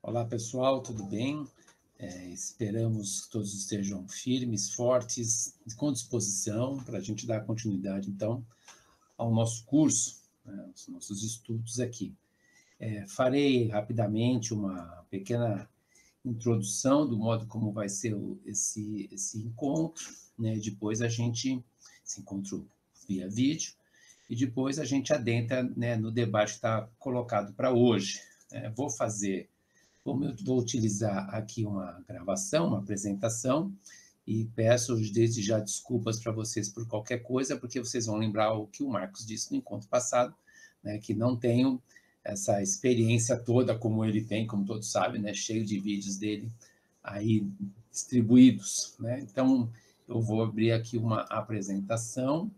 Olá, pessoal, tudo bem? Esperamos que todos estejam firmes, fortes, com disposição para a gente dar continuidade, então, ao nosso curso, né, aos nossos estudos aqui. Farei rapidamente uma pequena introdução do modo como vai ser esse encontro, né? Depois esse encontro via vídeo, e depois a gente adentra, né, no debate que está colocado para hoje. Vou utilizar aqui uma gravação, uma apresentação, e peço desde já desculpas para vocês por qualquer coisa, porque vocês vão lembrar o que o Marcos disse no encontro passado, né, que não tenho essa experiência toda como ele tem, como todos sabem, né, cheio de vídeos dele aí distribuídos, né? Então, eu vou abrir aqui uma apresentação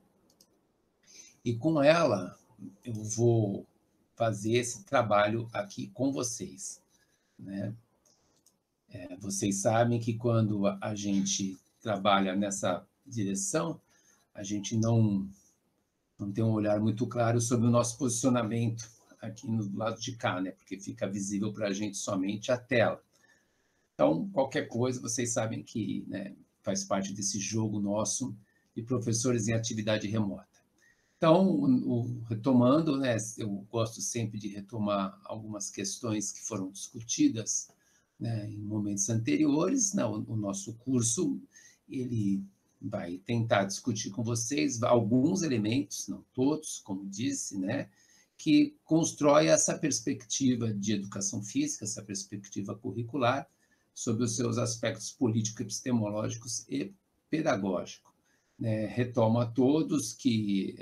e com ela eu vou fazer esse trabalho aqui com vocês, né? Vocês sabem que quando a gente trabalha nessa direção, a gente não tem um olhar muito claro sobre o nosso posicionamento aqui no lado de cá, né? Porque fica visível para a gente somente a tela. Então, qualquer coisa, vocês sabem que, né, faz parte desse jogo nosso de professores em atividade remota. Então, retomando, né, eu gosto sempre de retomar algumas questões que foram discutidas, né, em momentos anteriores. Né, o nosso curso ele vai tentar discutir com vocês alguns elementos, não todos, como disse, né, que constrói essa perspectiva de educação física, essa perspectiva curricular, sobre os seus aspectos político-epistemológicos e pedagógicos. Retomo a todos que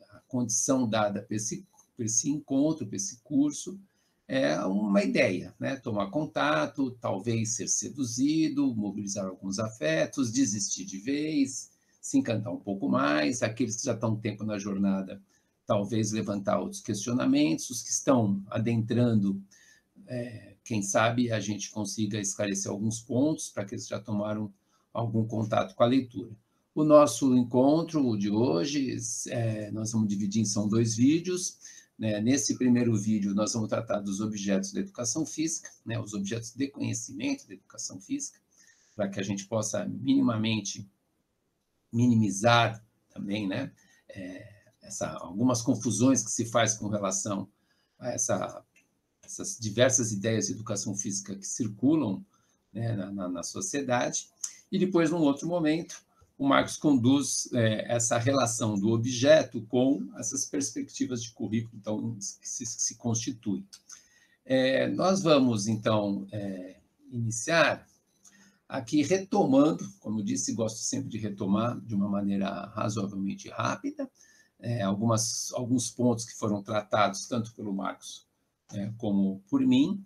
a condição dada para esse encontro, para esse curso, é uma ideia, né? Tomar contato, talvez ser seduzido, mobilizar alguns afetos, desistir de vez, se encantar um pouco mais, aqueles que já estão um tempo na jornada, talvez levantar outros questionamentos, os que estão adentrando, quem sabe a gente consiga esclarecer alguns pontos para aqueles que já tomaram algum contato com a leitura. O nosso encontro de hoje, nós vamos dividir, são 2 vídeos. Né? Nesse primeiro vídeo, nós vamos tratar dos objetos da educação física, né? Os objetos de conhecimento da educação física, para que a gente possa minimamente minimizar também, né, algumas confusões que se faz com relação a essas diversas ideias de educação física que circulam, né, na sociedade. E depois, num outro momento, o Marcos conduz essa relação do objeto com essas perspectivas de currículo, então, que se constituem. Nós vamos, então, iniciar aqui retomando, como eu disse, gosto sempre de retomar de uma maneira razoavelmente rápida, alguns pontos que foram tratados tanto pelo Marcos como por mim.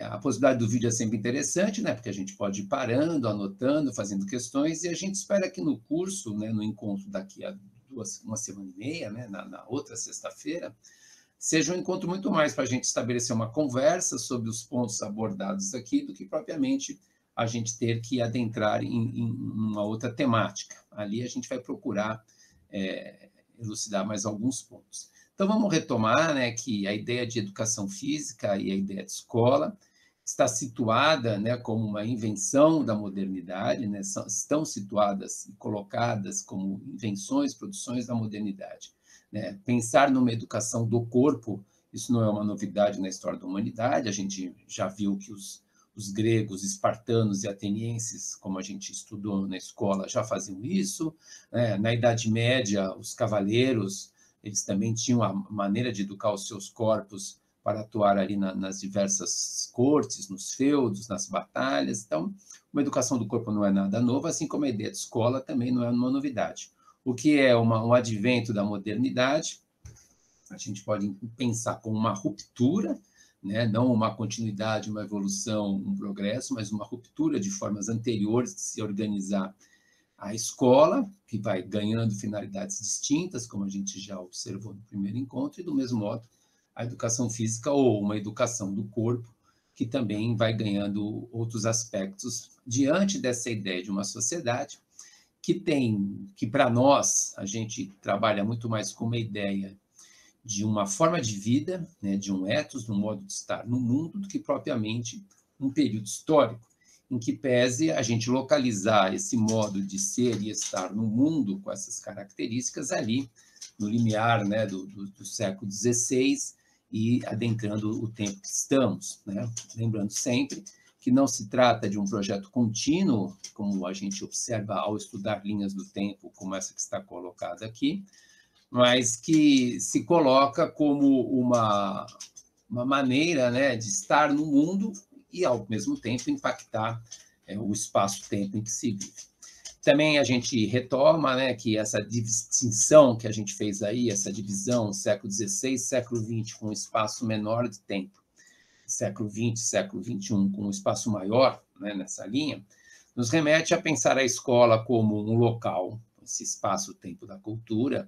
A possibilidade do vídeo é sempre interessante, né? Porque a gente pode ir parando, anotando, fazendo questões, e a gente espera que no curso, né, no encontro daqui a uma semana e meia, né, na outra sexta-feira, seja um encontro muito mais para a gente estabelecer uma conversa sobre os pontos abordados aqui do que propriamente a gente ter que adentrar em uma outra temática. Ali a gente vai procurar elucidar mais alguns pontos. Então, vamos retomar, né, que a ideia de educação física e a ideia de escola está situada, né, como uma invenção da modernidade, né, estão situadas e colocadas como invenções, produções da modernidade. Né? Pensar numa educação do corpo, isso não é uma novidade na história da humanidade, a gente já viu que os gregos, espartanos e atenienses, como a gente estudou na escola, já faziam isso. Na Idade Média, os cavaleiros, eles também tinham a maneira de educar os seus corpos para atuar ali nas diversas cortes, nos feudos, nas batalhas. Então, uma educação do corpo não é nada novo, assim como a ideia de escola também não é uma novidade. O que é um advento da modernidade, a gente pode pensar como uma ruptura, né? Não uma continuidade, uma evolução, um progresso, mas uma ruptura de formas anteriores de se organizar a escola, que vai ganhando finalidades distintas, como a gente já observou no primeiro encontro, e do mesmo modo a educação física ou uma educação do corpo, que também vai ganhando outros aspectos diante dessa ideia de uma sociedade que para nós, a gente trabalha muito mais com uma ideia de uma forma de vida, né, de um ethos, de um modo de estar no mundo, do que propriamente um período histórico, em que pese a gente localizar esse modo de ser e estar no mundo com essas características ali, no limiar, né, do século XVI e adentrando o tempo que estamos, né? Lembrando sempre que não se trata de um projeto contínuo, como a gente observa ao estudar linhas do tempo, como essa que está colocada aqui, mas que se coloca como uma maneira, né, de estar no mundo e, ao mesmo tempo, impactar o espaço-tempo em que se vive. Também a gente retoma, né, que essa distinção que a gente fez aí, essa divisão século XVI, século XX, com um espaço menor de tempo, século XX, século XXI, com um espaço maior, né, nessa linha, nos remete a pensar a escola como um local, esse espaço-tempo da cultura,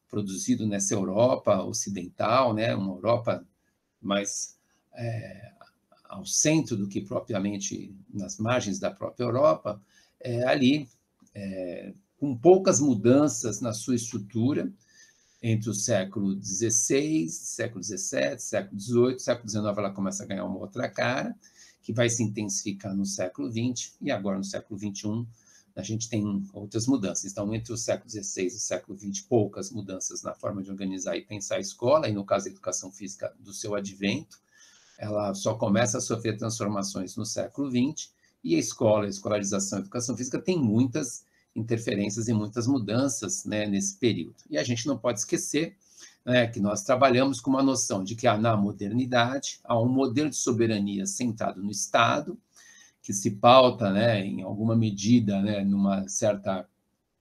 produzido nessa Europa ocidental, né, uma Europa mais ao centro do que propriamente nas margens da própria Europa, ali, com poucas mudanças na sua estrutura, entre o século XVI, século XVII, século XVIII, século XIX ela começa a ganhar uma outra cara, que vai se intensificar no século XX, e agora no século XXI a gente tem outras mudanças. Então, entre o século XVI e o século XX, poucas mudanças na forma de organizar e pensar a escola, e no caso da educação física, do seu advento, ela só começa a sofrer transformações no século XX, e a escola, a escolarização, a educação física tem muitas interferências e muitas mudanças, né, nesse período. E a gente não pode esquecer, né, que nós trabalhamos com uma noção de que na modernidade há um modelo de soberania centrado no Estado, que se pauta, né, em alguma medida, né, numa certa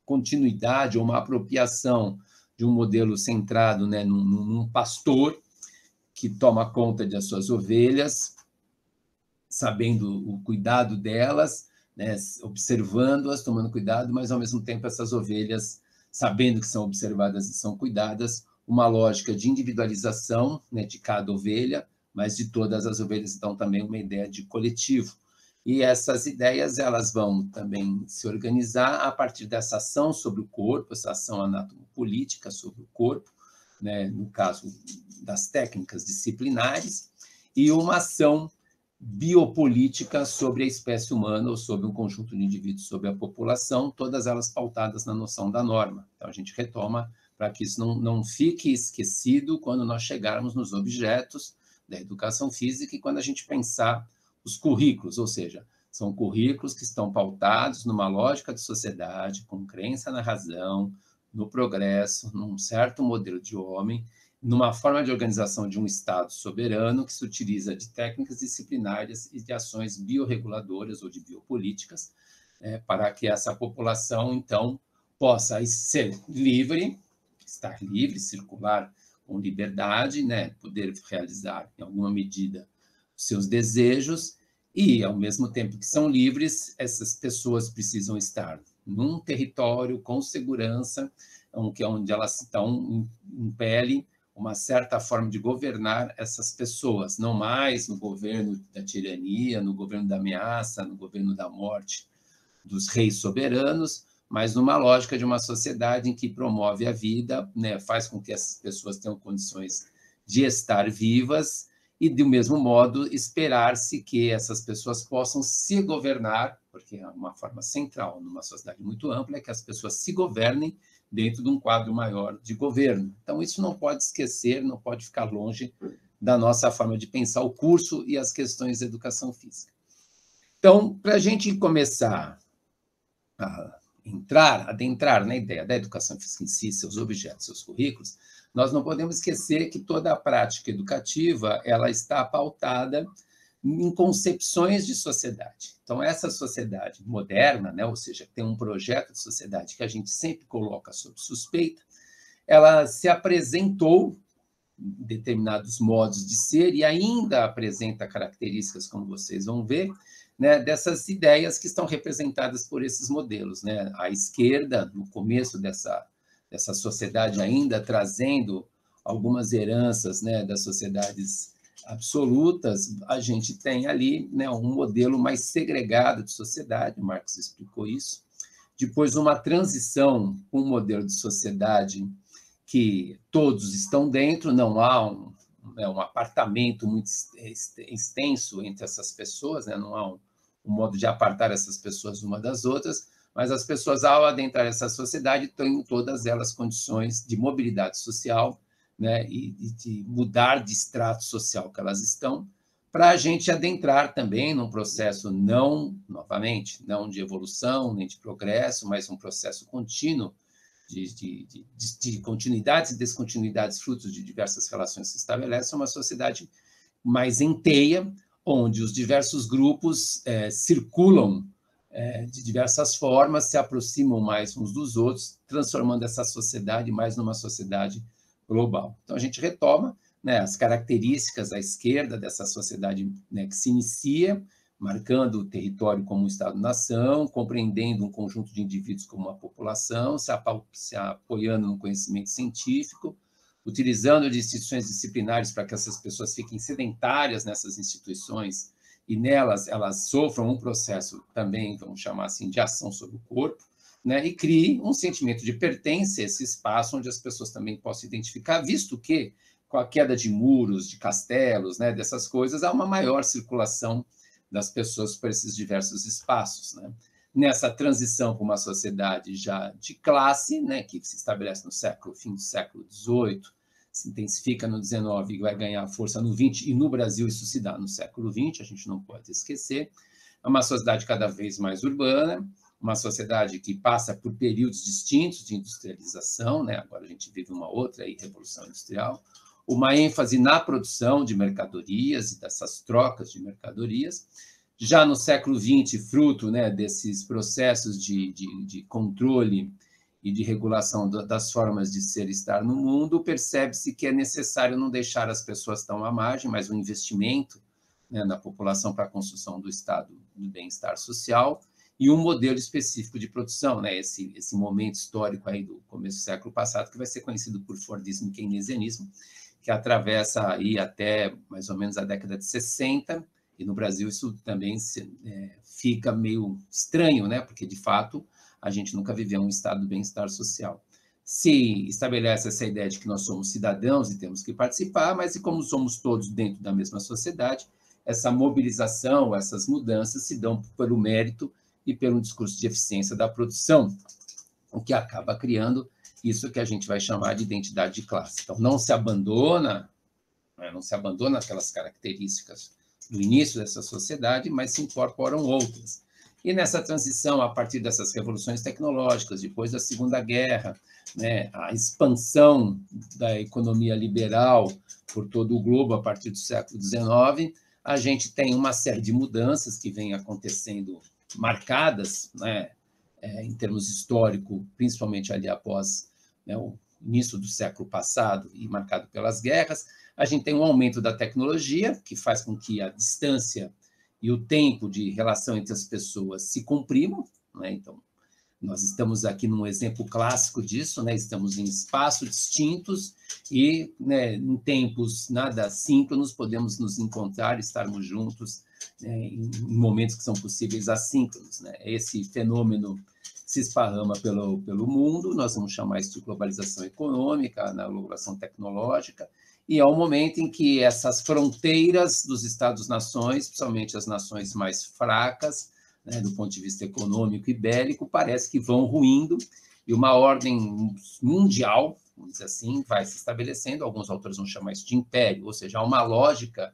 continuidade ou uma apropriação de um modelo centrado, né, num pastor que toma conta de as suas ovelhas, sabendo o cuidado delas, né, observando-as, tomando cuidado, mas, ao mesmo tempo, essas ovelhas, sabendo que são observadas e são cuidadas, uma lógica de individualização, né, de cada ovelha, mas de todas as ovelhas, então, também uma ideia de coletivo. E essas ideias elas vão também se organizar a partir dessa ação sobre o corpo, essa ação anatomopolítica sobre o corpo, né, no caso das técnicas disciplinares, e uma ação biopolítica sobre a espécie humana ou sobre um conjunto de indivíduos, sobre a população, todas elas pautadas na noção da norma. Então, a gente retoma para que isso não fique esquecido quando nós chegarmos nos objetos da educação física e quando a gente pensar os currículos, ou seja, são currículos que estão pautados numa lógica de sociedade, com crença na razão, no progresso, num certo modelo de homem, numa forma de organização de um Estado soberano que se utiliza de técnicas disciplinárias e de ações biorreguladoras ou de biopolíticas, para que essa população, então, possa ser livre, estar livre, circular com liberdade, né, poder realizar, em alguma medida, seus desejos, e, ao mesmo tempo que são livres, essas pessoas precisam estar num território com segurança, onde elas estão em pele uma certa forma de governar essas pessoas, não mais no governo da tirania, no governo da ameaça, no governo da morte dos reis soberanos, mas numa lógica de uma sociedade em que promove a vida, né, faz com que essas pessoas tenham condições de estar vivas e, do mesmo modo, esperar-se que essas pessoas possam se governar, porque é uma forma central numa sociedade muito ampla, é que as pessoas se governem dentro de um quadro maior de governo. Então, isso não pode esquecer, não pode ficar longe da nossa forma de pensar o curso e as questões da educação física. Então, para a gente começar a adentrar na ideia da educação física em si, seus objetos, seus currículos, nós não podemos esquecer que toda a prática educativa ela está pautada em concepções de sociedade. Então, essa sociedade moderna, né, ou seja, tem um projeto de sociedade que a gente sempre coloca sob suspeita, ela se apresentou em determinados modos de ser e ainda apresenta características, como vocês vão ver, né, dessas ideias que estão representadas por esses modelos, né? A esquerda, no começo dessa sociedade, ainda trazendo algumas heranças, né, das sociedades absolutas, a gente tem ali, né, um modelo mais segregado de sociedade, Marx explicou isso. Depois, uma transição com um modelo de sociedade que todos estão dentro, não há um apartamento muito extenso entre essas pessoas, né? Não há um modo de apartar essas pessoas uma das outras, mas as pessoas, ao adentrar essa sociedade, têm todas elas condições de mobilidade social, né? E de mudar de extrato social que elas estão, para a gente adentrar também num processo novamente, não de evolução, nem de progresso, mas um processo contínuo de continuidades e descontinuidades frutos de diversas relações que se estabelecem, uma sociedade mais em teia, onde os diversos grupos circulam de diversas formas, se aproximam mais uns dos outros, transformando essa sociedade mais numa sociedade global. Então, a gente retoma, né, as características à esquerda dessa sociedade, né, que se inicia, marcando o território como um Estado-nação, compreendendo um conjunto de indivíduos como uma população, se apoiando no conhecimento científico, utilizando de instituições disciplinares para que essas pessoas fiquem sedentárias nessas instituições e nelas elas sofram um processo também, vamos chamar assim, de ação sobre o corpo, né, e crie um sentimento de pertença a esse espaço onde as pessoas também possam identificar, visto que, com a queda de muros, de castelos, né, dessas coisas, há uma maior circulação das pessoas por esses diversos espaços, né? Nessa transição para uma sociedade já de classe, né, que se estabelece no fim do século XVIII, se intensifica no XIX e vai ganhar força no XX, e no Brasil isso se dá no século XX, a gente não pode esquecer. É uma sociedade cada vez mais urbana, uma sociedade que passa por períodos distintos de industrialização, né? Agora a gente vive uma outra aí, revolução industrial, uma ênfase na produção de mercadorias e dessas trocas de mercadorias. Já no século XX, fruto, né, desses processos de controle e de regulação das formas de ser e estar no mundo, percebe-se que é necessário não deixar as pessoas tão à margem, mas um investimento, né, na população para a construção do estado do bem-estar social e um modelo específico de produção, né, esse momento histórico aí do começo do século passado, que vai ser conhecido por Fordismo e Keynesianismo, que atravessa aí até mais ou menos a década de 60, e no Brasil isso também fica meio estranho, né? Porque, de fato, a gente nunca viveu um estado do bem-estar social. Se estabelece essa ideia de que nós somos cidadãos e temos que participar, mas e como somos todos dentro da mesma sociedade, essa mobilização, essas mudanças se dão pelo mérito e pelo discurso de eficiência da produção, o que acaba criando isso que a gente vai chamar de identidade de classe. Então, não se abandona aquelas características do início dessa sociedade, mas se incorporam outras. E nessa transição, a partir dessas revoluções tecnológicas, depois da Segunda Guerra, né, a expansão da economia liberal por todo o globo a partir do século XIX, a gente tem uma série de mudanças que vêm acontecendo marcadas, né, em termos históricos, principalmente ali após, né, o início do século passado e marcado pelas guerras. A gente tem um aumento da tecnologia, que faz com que a distância e o tempo de relação entre as pessoas se comprimam, né? Então, nós estamos aqui num exemplo clássico disso, né? Estamos em espaços distintos e, né, em tempos nada síncronos podemos nos encontrar, estarmos juntos, né, em momentos que são possíveis assíncronos, né? Esse fenômeno se esparrama pelo mundo, nós vamos chamar isso de globalização econômica, na globalização tecnológica, e é o momento em que essas fronteiras dos Estados-nações, principalmente as nações mais fracas, né, do ponto de vista econômico e bélico, parece que vão ruindo, e uma ordem mundial, vamos dizer assim, vai se estabelecendo, alguns autores vão chamar isso de império, ou seja, há uma lógica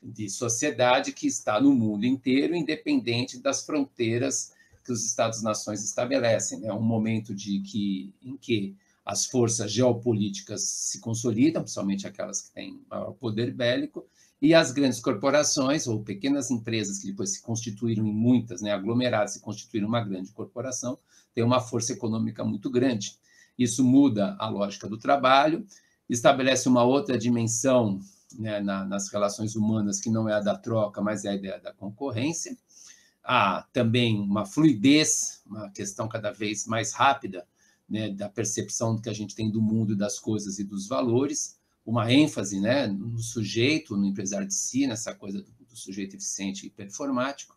de sociedade que está no mundo inteiro, independente das fronteiras que os Estados-nações estabelecem. É um momento em que as forças geopolíticas se consolidam, principalmente aquelas que têm maior poder bélico, e as grandes corporações, ou pequenas empresas que depois se constituíram em muitas, né, aglomeradas, se constituíram uma grande corporação, têm uma força econômica muito grande. Isso muda a lógica do trabalho, estabelece uma outra dimensão, né, nas relações humanas, que não é a da troca, mas é a ideia da concorrência. Há também uma fluidez, uma questão cada vez mais rápida, né, da percepção que a gente tem do mundo, das coisas e dos valores, uma ênfase, né, no sujeito, no empresário de si, nessa coisa do sujeito eficiente e performático,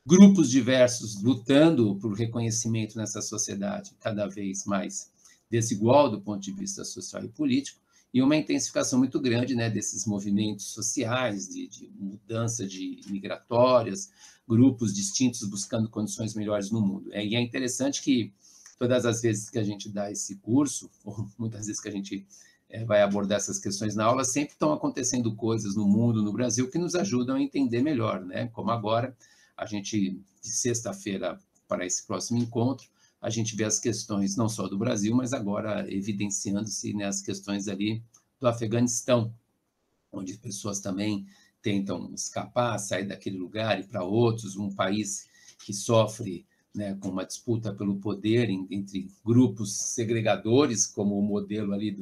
grupos diversos lutando por reconhecimento nessa sociedade cada vez mais desigual do ponto de vista social e político, e uma intensificação muito grande, né, desses movimentos sociais, de mudança de migratórias, grupos distintos buscando condições melhores no mundo. E é interessante que todas as vezes que a gente dá esse curso, ou muitas vezes que a gente vai abordar essas questões na aula, sempre estão acontecendo coisas no mundo, no Brasil, que nos ajudam a entender melhor, né? Como agora, a gente, de sexta-feira para esse próximo encontro, a gente vê as questões não só do Brasil, mas agora evidenciando-se, né, as questões ali do Afeganistão, onde pessoas também tentam escapar, sair daquele lugar e para outros, um país que sofre, né, com uma disputa pelo poder entre grupos segregadores, como o modelo ali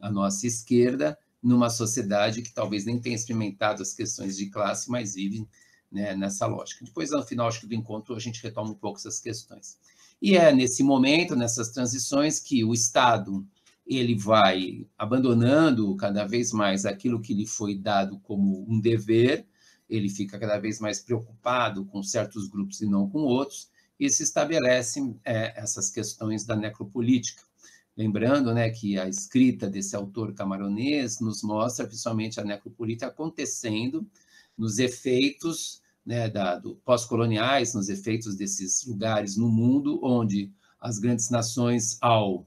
da nossa esquerda, numa sociedade que talvez nem tenha experimentado as questões de classe, mas vive, né, nessa lógica. Depois, no final, acho que do encontro, a gente retoma um pouco essas questões. E é nesse momento, nessas transições, que o Estado ele vai abandonando cada vez mais aquilo que lhe foi dado como um dever, ele fica cada vez mais preocupado com certos grupos e não com outros, e se estabelecem essas questões da necropolítica. Lembrando, né, que a escrita desse autor camaronês nos mostra principalmente a necropolítica acontecendo nos efeitos, né, do pós-coloniais, nos efeitos desses lugares no mundo onde as grandes nações, ao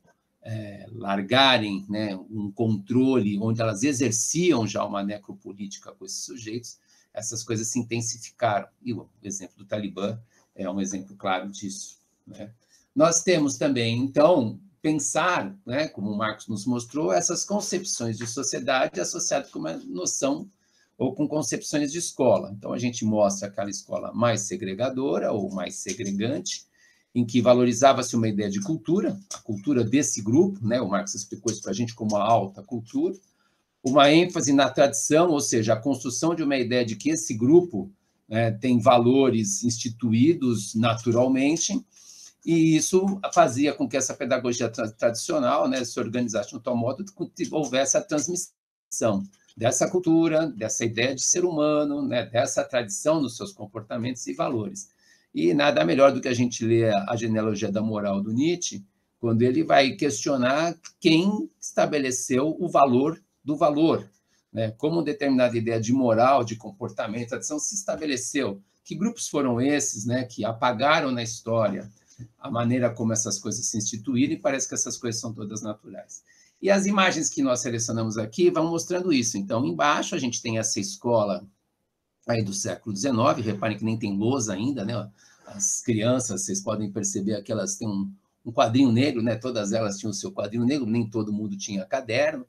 largarem, né, um controle, onde elas exerciam já uma necropolítica com esses sujeitos, essas coisas se intensificaram. E o exemplo do Talibã é um exemplo claro disso, né? Nós temos também, então, pensar, né, como o Marcos nos mostrou, essas concepções de sociedade associadas com uma noção ou com concepções de escola. Então, a gente mostra aquela escola mais segregadora ou mais segregante, em que valorizava-se uma ideia de cultura, a cultura desse grupo, né? O Marx explicou isso para a gente como a alta cultura, uma ênfase na tradição, ou seja, a construção de uma ideia de que esse grupo, né, tem valores instituídos naturalmente, e isso fazia com que essa pedagogia tradicional, né, se organizasse de tal modo que houvesse a transmissão dessa cultura, dessa ideia de ser humano, né, dessa tradição nos seus comportamentos e valores. E nada melhor do que a gente ler a genealogia da moral do Nietzsche, quando ele vai questionar quem estabeleceu o valor do valor, né? Como uma determinada ideia de moral, de comportamento, tradição se estabeleceu. Que grupos foram esses, né, que apagaram na história a maneira como essas coisas se instituíram, e parece que essas coisas são todas naturais. E as imagens que nós selecionamos aqui vão mostrando isso. Então, embaixo a gente tem essa escola aí do século XIX, reparem que nem tem lousa ainda, né? As crianças, vocês podem perceber que elas têm um quadrinho negro, né? Todas elas tinham o seu quadrinho negro, nem todo mundo tinha caderno.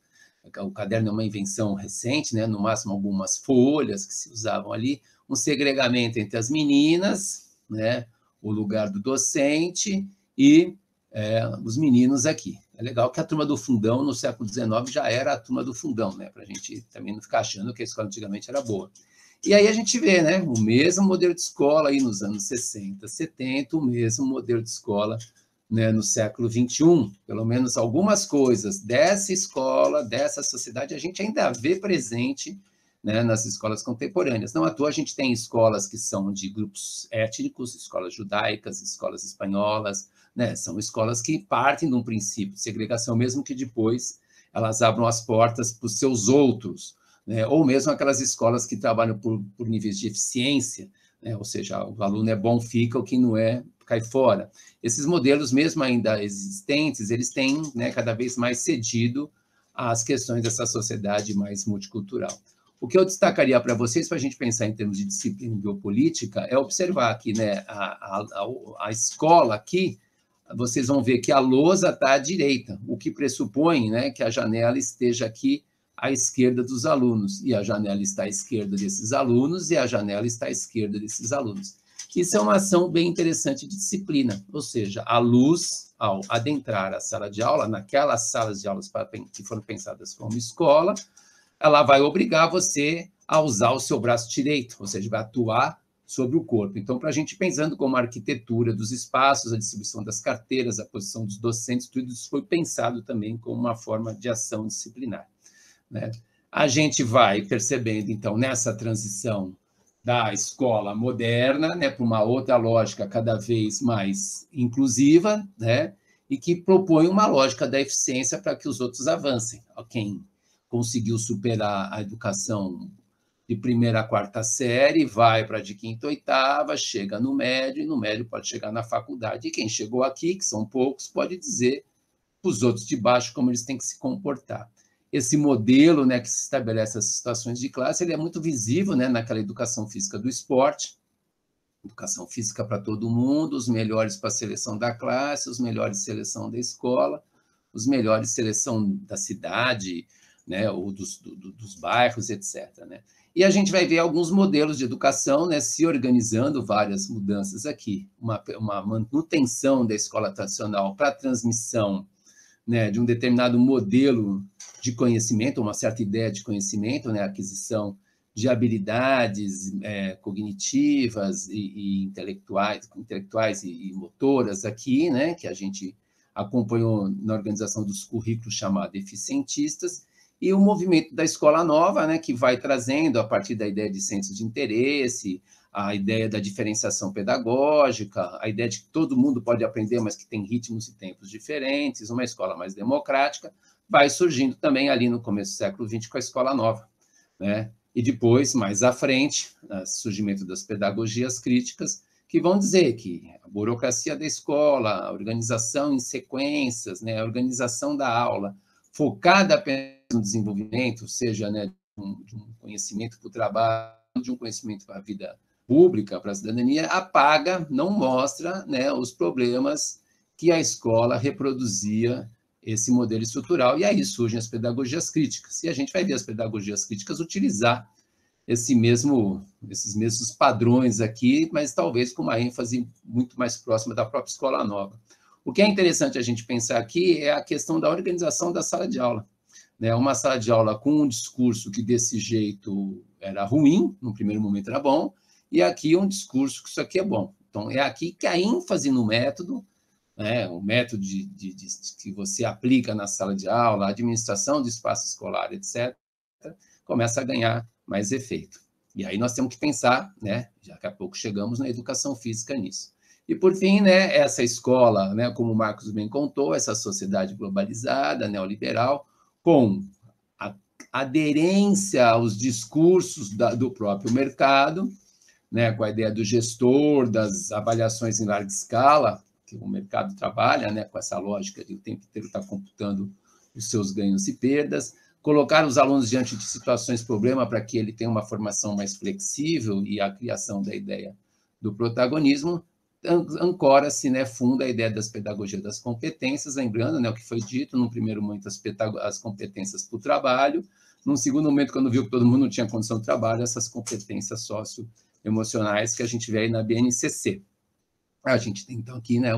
O caderno é uma invenção recente, né? No máximo algumas folhas que se usavam ali, um segregamento entre as meninas, né? O lugar do docente e os meninos aqui. É legal que a turma do fundão, no século XIX, já era a turma do fundão, né? Para a gente também não ficar achando que a escola antigamente era boa. E aí a gente vê, né, o mesmo modelo de escola aí nos anos 60, 70, o mesmo modelo de escola, né, no século XXI. Pelo menos algumas coisas dessa escola, dessa sociedade, a gente ainda vê presente, né, nas escolas contemporâneas. Não à toa a gente tem escolas que são de grupos étnicos, escolas judaicas, escolas espanholas, né, são escolas que partem de um princípio de segregação, mesmo que depois elas abram as portas para os seus outros, né, ou mesmo aquelas escolas que trabalham por níveis de eficiência, né, ou seja, o aluno é bom, fica, o que não é, cai fora. Esses modelos, mesmo ainda existentes, eles têm, né, cada vez mais cedido às questões dessa sociedade mais multicultural. O que eu destacaria para vocês, para a gente pensar em termos de disciplina biopolítica, é observar que, né, a escola aqui, vocês vão ver que a lousa está à direita, o que pressupõe, né, que a janela esteja aqui à esquerda dos alunos, e a janela está à esquerda desses alunos, e a janela está à esquerda desses alunos. Isso é uma ação bem interessante de disciplina, ou seja, a luz, ao adentrar a sala de aula, naquelas salas de aulas que foram pensadas como escola, ela vai obrigar você a usar o seu braço direito, ou seja, vai atuar sobre o corpo. Então, para a gente pensando como a arquitetura dos espaços, a distribuição das carteiras, a posição dos docentes, tudo isso foi pensado também como uma forma de ação disciplinar, né? A gente vai percebendo, então, nessa transição da escola moderna, né, para uma outra lógica cada vez mais inclusiva, né, e que propõe uma lógica da eficiência para que os outros avancem. Quem conseguiu superar a educação de primeira a quarta série, vai para de quinta a oitava, chega no médio, e no médio pode chegar na faculdade. E quem chegou aqui, que são poucos, pode dizer para os outros de baixo como eles têm que se comportar. Esse modelo, né, que se estabelece as situações de classe, ele é muito visível, né, naquela educação física do esporte, educação física para todo mundo, os melhores para a seleção da classe, os melhores seleção da escola, os melhores seleção da cidade, né, ou dos bairros, etc. Né? E a gente vai ver alguns modelos de educação, né, se organizando, várias mudanças aqui, uma manutenção da escola tradicional para a transmissão, né, de um determinado modelo de conhecimento, uma certa ideia de conhecimento, né, aquisição de habilidades cognitivas e intelectuais e motoras aqui, né, que a gente acompanhou na organização dos currículos chamados eficientistas, e o movimento da escola nova, né, que vai trazendo, a partir da ideia de centros de interesse, a ideia da diferenciação pedagógica, a ideia de que todo mundo pode aprender, mas que tem ritmos e tempos diferentes, uma escola mais democrática, vai surgindo também ali no começo do século XX com a escola nova, né? E depois, mais à frente, o surgimento das pedagogias críticas, que vão dizer que a burocracia da escola, a organização em sequências, né, a organização da aula, focada apenas no desenvolvimento, seja, né, de um conhecimento para o trabalho, de um conhecimento para a vida pública, para a cidadania, apaga, não mostra, né, os problemas que a escola reproduzia esse modelo estrutural, e aí surgem as pedagogias críticas. E a gente vai ver as pedagogias críticas utilizar esses mesmos padrões aqui, mas talvez com uma ênfase muito mais próxima da própria escola nova. O que é interessante a gente pensar aqui é a questão da organização da sala de aula. Né? Uma sala de aula com um discurso que desse jeito era ruim, no primeiro momento era bom, e aqui um discurso que isso aqui é bom. Então, é aqui que a ênfase no método, né, o método que você aplica na sala de aula, a administração do espaço escolar, etc., começa a ganhar mais efeito. E aí nós temos que pensar, né, daqui a pouco chegamos na educação física nisso. E, por fim, né, essa escola, né, como o Marcos bem contou, essa sociedade globalizada, neoliberal, com a aderência aos discursos do próprio mercado, né, com a ideia do gestor, das avaliações em larga escala, que o mercado trabalha, né, com essa lógica de o tempo inteiro estar computando os seus ganhos e perdas, colocar os alunos diante de situações problema para que ele tenha uma formação mais flexível e a criação da ideia do protagonismo, ancora-se, né, funda a ideia das pedagogias das competências, lembrando, né, o que foi dito, num primeiro momento, as competências para o trabalho, num segundo momento, quando viu que todo mundo não tinha condição de trabalho, essas competências socioemocionais que a gente vê aí na BNCC. A gente tem, então, aqui, né,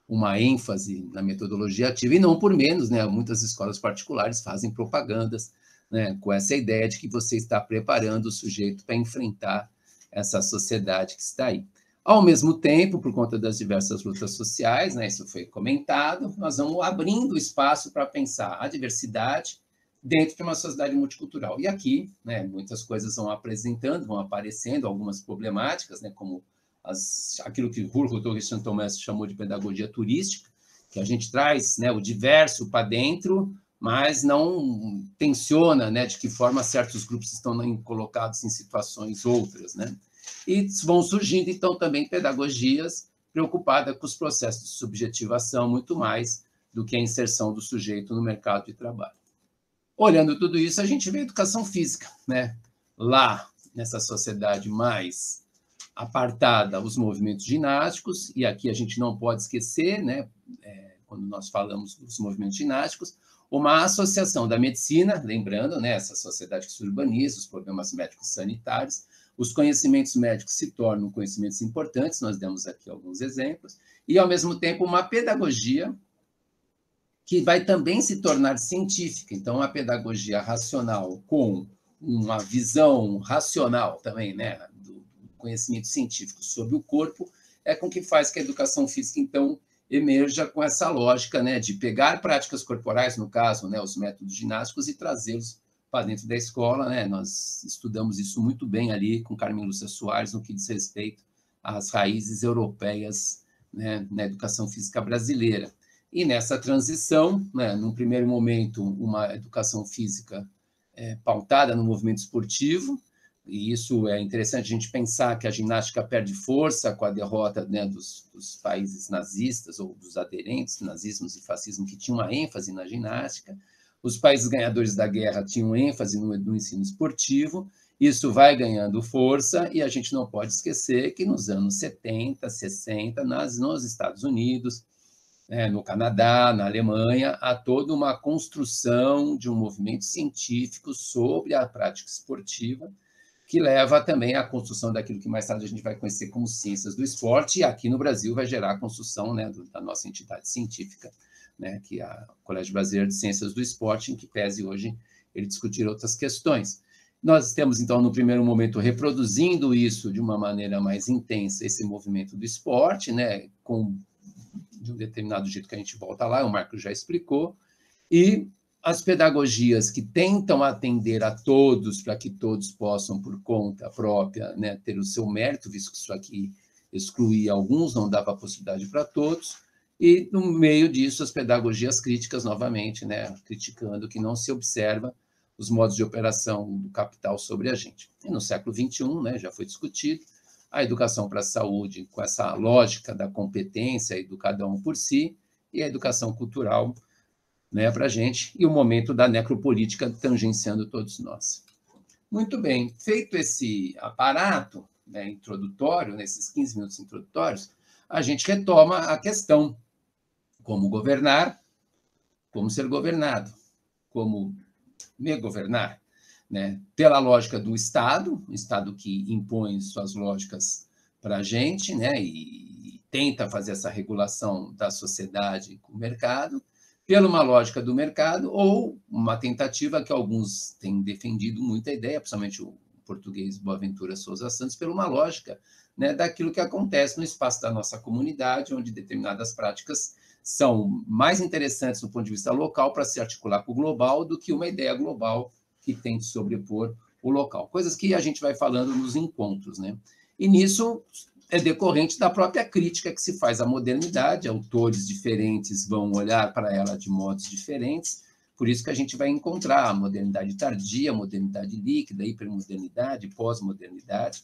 uma ênfase na metodologia ativa, e não por menos, né, muitas escolas particulares fazem propagandas, né, com essa ideia de que você está preparando o sujeito para enfrentar essa sociedade que está aí. Ao mesmo tempo, por conta das diversas lutas sociais, né, isso foi comentado, nós vamos abrindo espaço para pensar a diversidade dentro de uma sociedade multicultural. E aqui, né, muitas coisas vão aparecendo, algumas problemáticas, né, como aquilo que Rodolfo Santomé chamou de pedagogia turística, que a gente traz, né, o diverso para dentro, mas não tensiona, né, de que forma certos grupos estão colocados em situações outras, né? E vão surgindo, então, também pedagogias preocupadas com os processos de subjetivação, muito mais do que a inserção do sujeito no mercado de trabalho. Olhando tudo isso, a gente vê a educação física, né? Lá, nessa sociedade mais apartada, os movimentos ginásticos, e aqui a gente não pode esquecer, né, quando nós falamos dos movimentos ginásticos, uma associação da medicina, lembrando, né, essa sociedade que se urbaniza, os problemas médicos sanitários, os conhecimentos médicos se tornam conhecimentos importantes, nós demos aqui alguns exemplos, e, ao mesmo tempo, uma pedagogia que vai também se tornar científica. Então, a pedagogia racional com uma visão racional também, né, do conhecimento científico sobre o corpo, é com que faz que a educação física, então, emerja com essa lógica, né, de pegar práticas corporais, no caso, né, os métodos ginásticos, e trazê-los para dentro da escola, né? Nós estudamos isso muito bem ali com Carmen Lúcia Soares, no que diz respeito às raízes europeias, né, na educação física brasileira. E nessa transição, né, num primeiro momento, uma educação física pautada no movimento esportivo, e isso é interessante a gente pensar que a ginástica perde força com a derrota, né, dos países nazistas ou dos aderentes, nazismos e fascismo, que tinham uma ênfase na ginástica. Os países ganhadores da guerra tinham ênfase no ensino esportivo. Isso vai ganhando força e a gente não pode esquecer que nos anos 70, 60, nos Estados Unidos, no Canadá, na Alemanha, há toda uma construção de um movimento científico sobre a prática esportiva, que leva também à construção daquilo que mais tarde a gente vai conhecer como ciências do esporte, e aqui no Brasil vai gerar a construção, né, da nossa entidade científica, né, que é o Colégio Brasileiro de Ciências do Esporte, em que pese hoje ele discutir outras questões. Nós temos, então, no primeiro momento, reproduzindo isso de uma maneira mais intensa, esse movimento do esporte, né, de um determinado jeito que a gente volta lá, o Marco já explicou, e as pedagogias que tentam atender a todos, para que todos possam, por conta própria, né, ter o seu mérito, visto que isso aqui excluía alguns, não dava possibilidade para todos, e, no meio disso, as pedagogias críticas, novamente, né, criticando que não se observa os modos de operação do capital sobre a gente. E no século XXI, né, já foi discutido, a educação para a saúde, com essa lógica da competência e do cada um por si, e a educação cultural, né, para a gente, e o momento da necropolítica tangenciando todos nós. Muito bem, feito esse aparato, né, introdutório, nesses 15 minutos introdutórios, a gente retoma a questão: como governar, como ser governado, como me governar, né? Pela lógica do Estado, o Estado que impõe suas lógicas para a gente, né, e tenta fazer essa regulação da sociedade com o mercado, pela uma lógica do mercado, ou uma tentativa que alguns têm defendido muita ideia, principalmente o português Boaventura Souza Santos, pela uma lógica, né, daquilo que acontece no espaço da nossa comunidade, onde determinadas práticas são mais interessantes do ponto de vista local para se articular com o global do que uma ideia global que tente sobrepor o local. Coisas que a gente vai falando nos encontros, né? E nisso é decorrente da própria crítica que se faz à modernidade, autores diferentes vão olhar para ela de modos diferentes, por isso que a gente vai encontrar a modernidade tardia, a modernidade líquida, a hipermodernidade, pós-modernidade,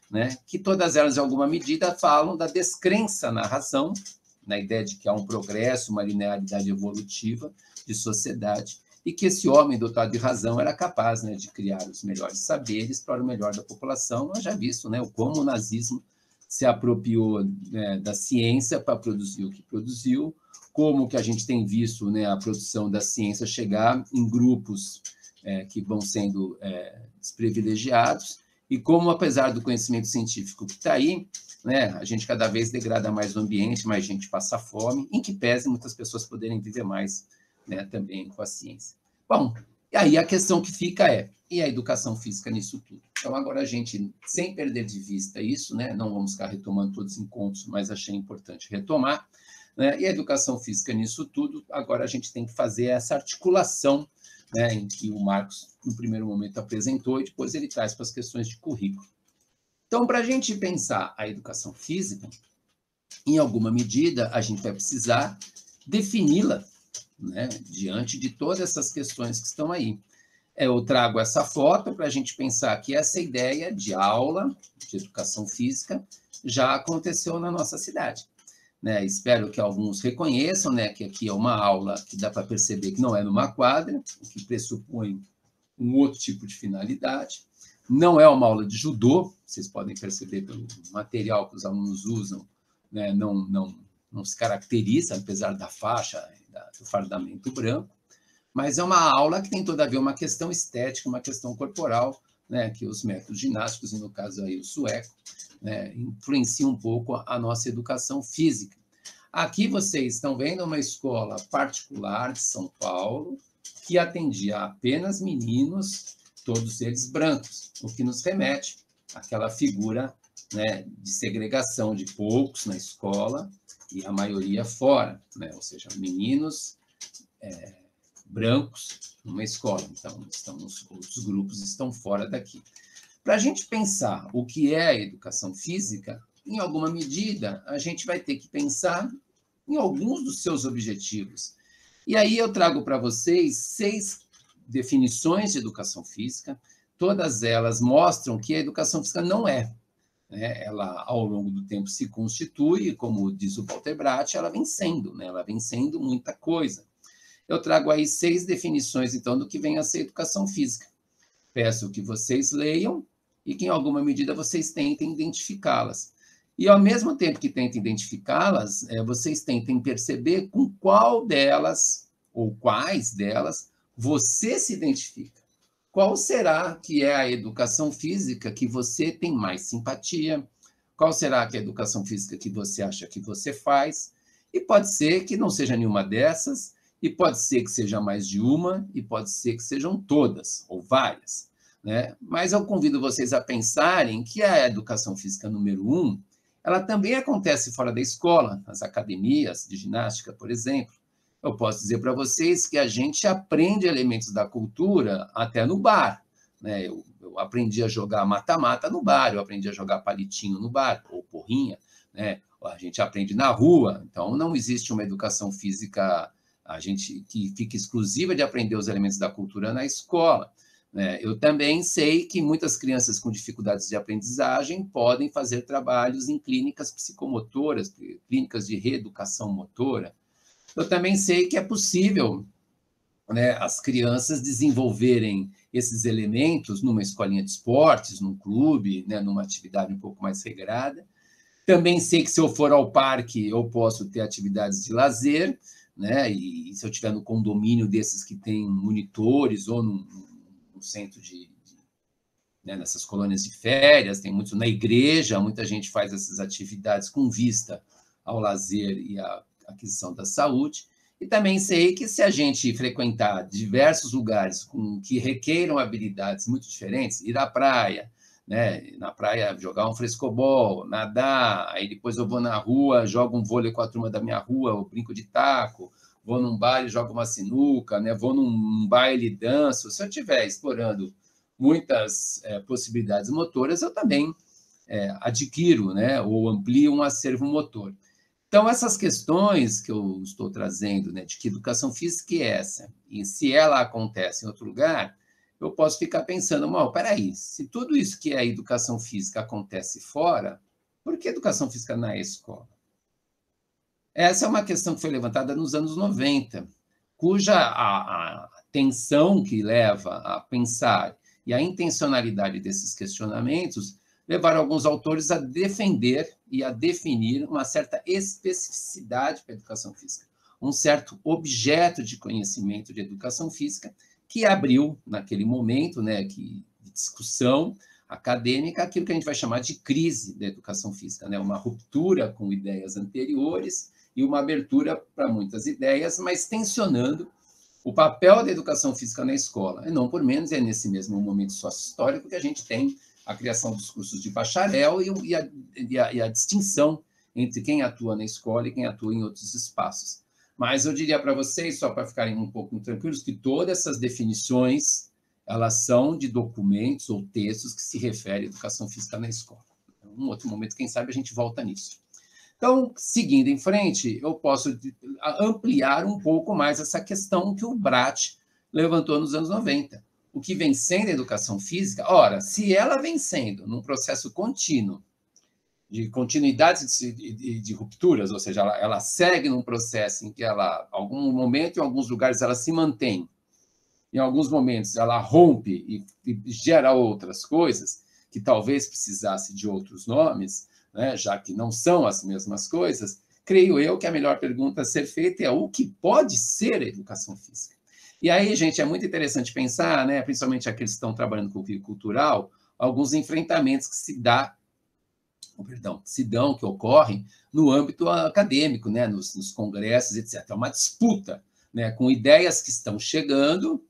né? Que todas elas, em alguma medida, falam da descrença na razão, na ideia de que há um progresso, uma linearidade evolutiva de sociedade, e que esse homem dotado de razão era capaz, né, de criar os melhores saberes para o melhor da população. Nós já visto, né, como o nazismo se apropriou, né, da ciência para produzir o que produziu, como que a gente tem visto, né, a produção da ciência chegar em grupos que vão sendo desprivilegiados, e como, apesar do conhecimento científico que está aí, né, a gente cada vez degrada mais o ambiente, mais gente passa fome, em que pese muitas pessoas poderem viver mais, né, também com a ciência. Bom, e aí a questão que fica e a educação física nisso tudo? Então, agora a gente, sem perder de vista isso, né, não vamos ficar retomando todos os encontros, mas achei importante retomar, né, e a educação física nisso tudo, agora a gente tem que fazer essa articulação, né, em que o Marcos, no primeiro momento, apresentou, e depois ele traz para as questões de currículo. Então, para a gente pensar a educação física, em alguma medida, a gente vai precisar defini-la, né, diante de todas essas questões que estão aí. Eu trago essa foto para a gente pensar que essa ideia de aula de educação física já aconteceu na nossa cidade, né? Espero que alguns reconheçam, né, que aqui é uma aula que dá para perceber que não é numa quadra, o que pressupõe um outro tipo de finalidade. Não é uma aula de judô, vocês podem perceber pelo material que os alunos usam, né, não se caracteriza, apesar da faixa, do fardamento branco, mas é uma aula que tem toda a ver uma questão estética, uma questão corporal, né, que os métodos ginásticos, e no caso aí o sueco, né, influenciam um pouco a nossa educação física. Aqui vocês estão vendo uma escola particular de São Paulo, que atendia apenas meninos, todos eles brancos, o que nos remete àquela figura, né, de segregação de poucos na escola e a maioria fora, né, ou seja, meninos brancos numa escola, então os outros grupos estão fora daqui. Para a gente pensar o que é a educação física, em alguma medida, a gente vai ter que pensar em alguns dos seus objetivos. E aí eu trago para vocês 6 definições de educação física, todas elas mostram que a educação física não é, né? Ela, ao longo do tempo, se constitui, como diz o Walter Bratt, ela vem sendo, né? Ela vem sendo muita coisa. Eu trago aí 6 definições, então, do que vem a ser educação física. Peço que vocês leiam e que, em alguma medida, vocês tentem identificá-las. E, ao mesmo tempo que tentem identificá-las, vocês tentem perceber com qual delas, ou quais delas, você se identifica. Qual será que é a educação física que você tem mais simpatia? Qual será que é a educação física que você acha que você faz? E pode ser que não seja nenhuma dessas, e pode ser que seja mais de uma, e pode ser que sejam todas, ou várias, né? Mas eu convido vocês a pensarem que a educação física número 1, ela também acontece fora da escola, nas academias de ginástica, por exemplo. Eu posso dizer para vocês que a gente aprende elementos da cultura até no bar, né? Eu aprendi a jogar mata-mata no bar, eu aprendi a jogar palitinho no bar, ou porrinha, né? A gente aprende na rua, então não existe uma educação física que fica exclusiva de aprender os elementos da cultura na escola, né? Eu também sei que muitas crianças com dificuldades de aprendizagem podem fazer trabalhos em clínicas psicomotoras, clínicas de reeducação motora. Eu também sei que é possível, né, as crianças desenvolverem esses elementos numa escolinha de esportes, num clube, né, numa atividade um pouco mais regrada. Também sei que se eu for ao parque, eu posso ter atividades de lazer, né, e se eu estiver no condomínio desses que tem monitores ou no centro né, nessas colônias de férias, tem muito na igreja, muita gente faz essas atividades com vista ao lazer e à aquisição da saúde. E também sei que se a gente frequentar diversos lugares que requeiram habilidades muito diferentes, ir à praia, né? Na praia jogar um frescobol, nadar, aí depois eu vou na rua, jogo um vôlei com a turma da minha rua, eu brinco de taco, vou num baile, jogo uma sinuca, né? Vou num baile, danço. Se eu estiver explorando muitas possibilidades motoras, eu também adquiro, né? Ou amplio um acervo motor. Então, essas questões que eu estou trazendo, né, de que educação física é essa, e se ela acontece em outro lugar, eu posso ficar pensando, mal, peraí, se tudo isso que é educação física acontece fora, por que educação física na escola? Essa é uma questão que foi levantada nos anos 90, cuja a tensão que leva a pensar e a intencionalidade desses questionamentos levaram alguns autores a defender e a definir uma certa especificidade para a educação física, um certo objeto de conhecimento de educação física que abriu, naquele momento, né, de discussão acadêmica, aquilo que a gente vai chamar de crise da educação física, né, uma ruptura com ideias anteriores e uma abertura para muitas ideias, mas tensionando o papel da educação física na escola. E não por menos é nesse mesmo momento sócio-histórico que a gente tem a criação dos cursos de bacharel e a distinção entre quem atua na escola e quem atua em outros espaços. Mas eu diria para vocês, só para ficarem um pouco tranquilos, que todas essas definições, elas são de documentos ou textos que se referem à educação física na escola. Em um outro momento, quem sabe, a gente volta nisso. Então, seguindo em frente, eu posso ampliar um pouco mais essa questão que o Bratt levantou nos anos 90. O que vem sendo a educação física, ora, se ela vem sendo num processo contínuo, de continuidade de rupturas, ou seja, ela segue num processo em que ela, em algum momento, em alguns lugares, ela se mantém, em alguns momentos ela rompe e gera outras coisas, que talvez precisasse de outros nomes, né, já que não são as mesmas coisas, creio eu que a melhor pergunta a ser feita é o que pode ser a educação física? E aí, gente, é muito interessante pensar, né, principalmente aqueles que estão trabalhando com o ciclo cultural, alguns enfrentamentos que se dão, que ocorrem no âmbito acadêmico, né, nos congressos, etc. É uma disputa, né, com ideias que estão chegando,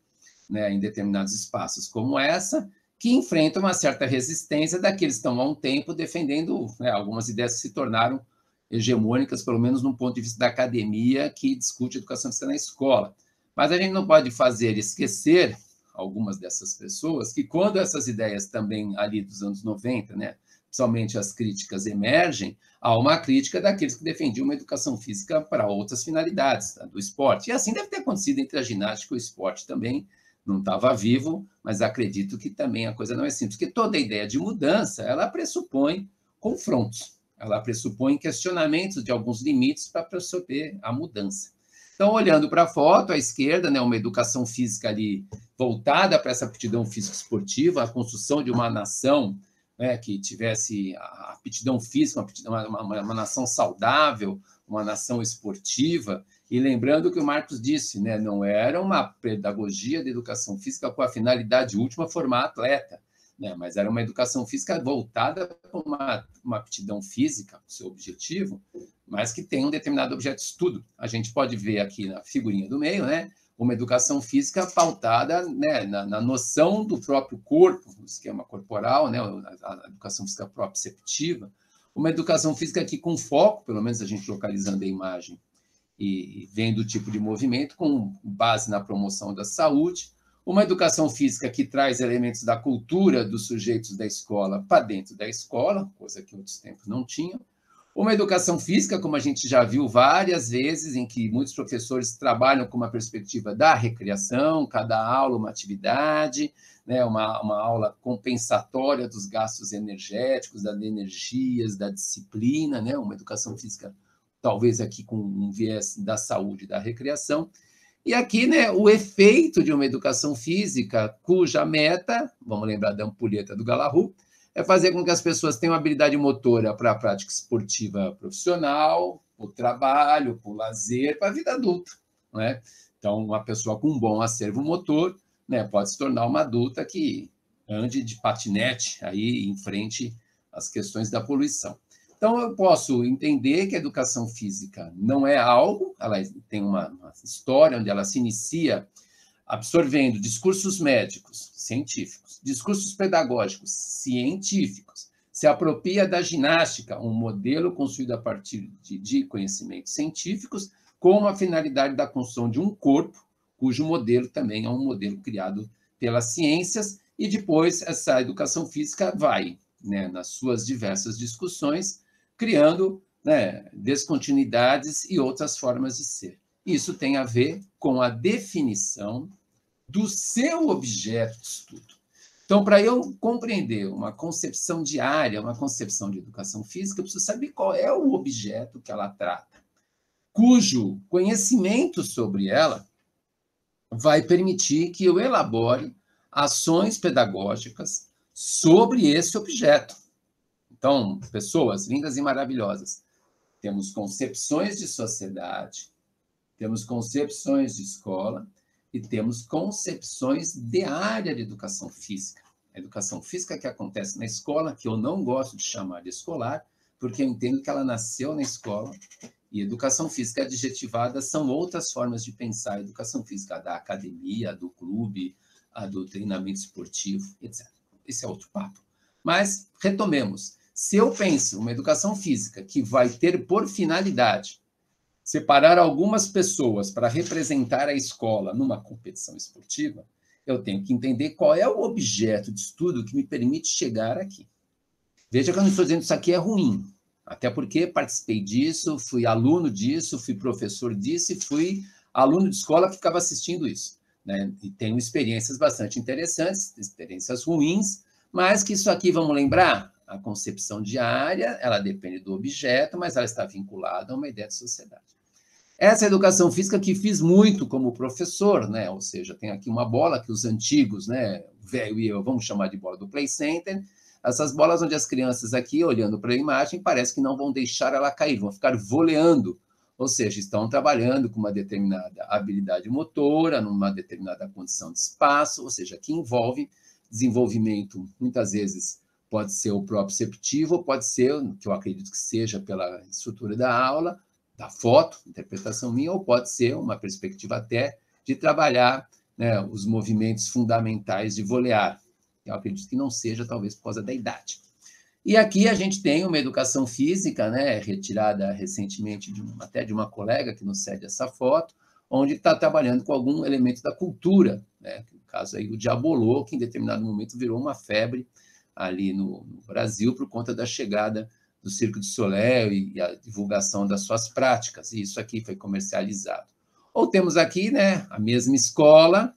né, em determinados espaços como essa, que enfrentam uma certa resistência daqueles que estão há um tempo defendendo, né, algumas ideias que se tornaram hegemônicas, pelo menos no ponto de vista da academia, que discute educação física na escola. Mas a gente não pode fazer esquecer algumas dessas pessoas que, quando essas ideias também ali dos anos 90, né, principalmente as críticas emergem, há uma crítica daqueles que defendiam uma educação física para outras finalidades, tá? Do esporte. E assim deve ter acontecido entre a ginástica e o esporte também. Não estava vivo, mas acredito que também a coisa não é simples, porque toda ideia de mudança, ela pressupõe confrontos, ela pressupõe questionamentos de alguns limites para perceber a mudança. Então, olhando para a foto, à esquerda, né, uma educação física ali voltada para essa aptidão físico-esportiva, a construção de uma nação, né, que tivesse a aptidão física, uma nação saudável, uma nação esportiva. E lembrando que o Marcos disse, né, não era uma pedagogia de educação física com a finalidade última formar atleta, né, mas era uma educação física voltada para uma aptidão física, seu objetivo, mas que tem um determinado objeto de estudo. A gente pode ver aqui na figurinha do meio, né, uma educação física pautada, né, na noção do próprio corpo, o esquema corporal, né, a educação física proprioceptiva, uma educação física que com foco, pelo menos a gente localizando a imagem e vendo o tipo de movimento, com base na promoção da saúde, uma educação física que traz elementos da cultura dos sujeitos da escola para dentro da escola, coisa que outros tempos não tinham, uma educação física, como a gente já viu várias vezes, em que muitos professores trabalham com uma perspectiva da recreação, cada aula uma atividade, né, uma aula compensatória dos gastos energéticos, das energias, da disciplina, né, uma educação física, talvez aqui com um viés da saúde e da recreação. E aqui, né, o efeito de uma educação física cuja meta, vamos lembrar da ampulheta do Galahu, é fazer com que as pessoas tenham habilidade motora para a prática esportiva profissional, para o trabalho, para o lazer, para a vida adulta, não é? Então, uma pessoa com um bom acervo motor, né, pode se tornar uma adulta que ande de patinete aí em frente às questões da poluição. Então, eu posso entender que a educação física não é algo, ela tem uma história onde ela se inicia absorvendo discursos médicos, científicos, discursos pedagógicos, científicos, se apropria da ginástica, um modelo construído a partir de conhecimentos científicos, com a finalidade da construção de um corpo, cujo modelo também é um modelo criado pelas ciências, e depois essa educação física vai, né, nas suas diversas discussões, criando, né, descontinuidades e outras formas de ser. Isso tem a ver com a definição do seu objeto de estudo. Então, para eu compreender uma concepção diária, uma concepção de educação física, eu preciso saber qual é o objeto que ela trata, cujo conhecimento sobre ela vai permitir que eu elabore ações pedagógicas sobre esse objeto. Então, pessoas lindas e maravilhosas, temos concepções de sociedade, temos concepções de escola, e temos concepções de área de educação física. A educação física que acontece na escola, que eu não gosto de chamar de escolar, porque eu entendo que ela nasceu na escola, e educação física adjetivada são outras formas de pensar a educação física, a da academia, a do clube, a do treinamento esportivo, etc. Esse é outro papo. Mas, retomemos. Se eu penso uma educação física que vai ter por finalidade separar algumas pessoas para representar a escola numa competição esportiva, eu tenho que entender qual é o objeto de estudo que me permite chegar aqui. Veja que eu não estou dizendo que isso aqui é ruim, até porque participei disso, fui aluno disso, fui professor disso e fui aluno de escola que ficava assistindo isso, né? E tenho experiências bastante interessantes, experiências ruins, mas que isso aqui, vamos lembrar, a concepção diária, ela depende do objeto, mas ela está vinculada a uma ideia de sociedade. Essa educação física que fiz muito como professor, né? Ou seja, tem aqui uma bola que os antigos, né, velho e eu, vamos chamar de bola do Play Center, essas bolas onde as crianças aqui, olhando para a imagem, parece que não vão deixar ela cair, vão ficar voleando, ou seja, estão trabalhando com uma determinada habilidade motora, numa determinada condição de espaço, ou seja, que envolve desenvolvimento, muitas vezes pode ser o proprioceptivo, pode ser, que eu acredito que seja pela estrutura da aula, da foto, interpretação minha, ou pode ser uma perspectiva até de trabalhar, né, os movimentos fundamentais de volear. Eu acredito que não seja, talvez, por causa da idade. E aqui a gente tem uma educação física, né, retirada recentemente até de uma colega que nos cede essa foto, onde está trabalhando com algum elemento da cultura, né, no caso aí o diabolô, que em determinado momento virou uma febre ali no Brasil por conta da chegada do Cirque du Soleil e a divulgação das suas práticas, e isso aqui foi comercializado. Ou temos aqui, né, a mesma escola,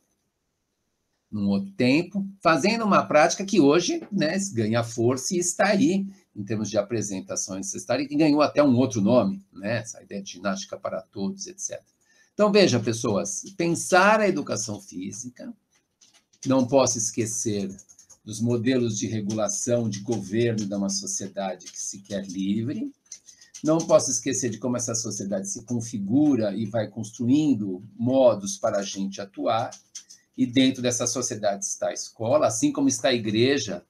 num outro tempo, fazendo uma prática que hoje, né, ganha força e está aí, em termos de apresentações, e ganhou até um outro nome, né, essa ideia de ginástica para todos, etc. Então, veja, pessoas, pensar a educação física, não posso esquecer dos modelos de regulação de governo de uma sociedade que se quer livre, não posso esquecer de como essa sociedade se configura e vai construindo modos para a gente atuar, e dentro dessa sociedade está a escola, assim como está a igreja.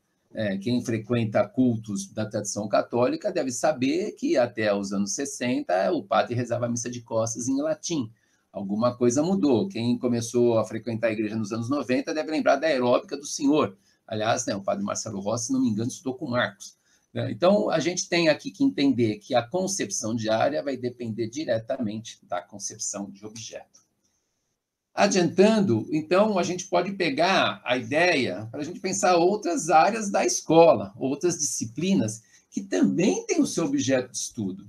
Quem frequenta cultos da tradição católica deve saber que até os anos 60 o padre rezava a missa de costas em latim. Alguma coisa mudou. Quem começou a frequentar a igreja nos anos 90 deve lembrar da aeróbica do Senhor. Aliás, né, o padre Marcelo Rossi, se não me engano, estudou com Marcos. Então, a gente tem aqui que entender que a concepção de área vai depender diretamente da concepção de objeto. Adiantando, então, a gente pode pegar a ideia para a gente pensar outras áreas da escola, outras disciplinas que também têm o seu objeto de estudo.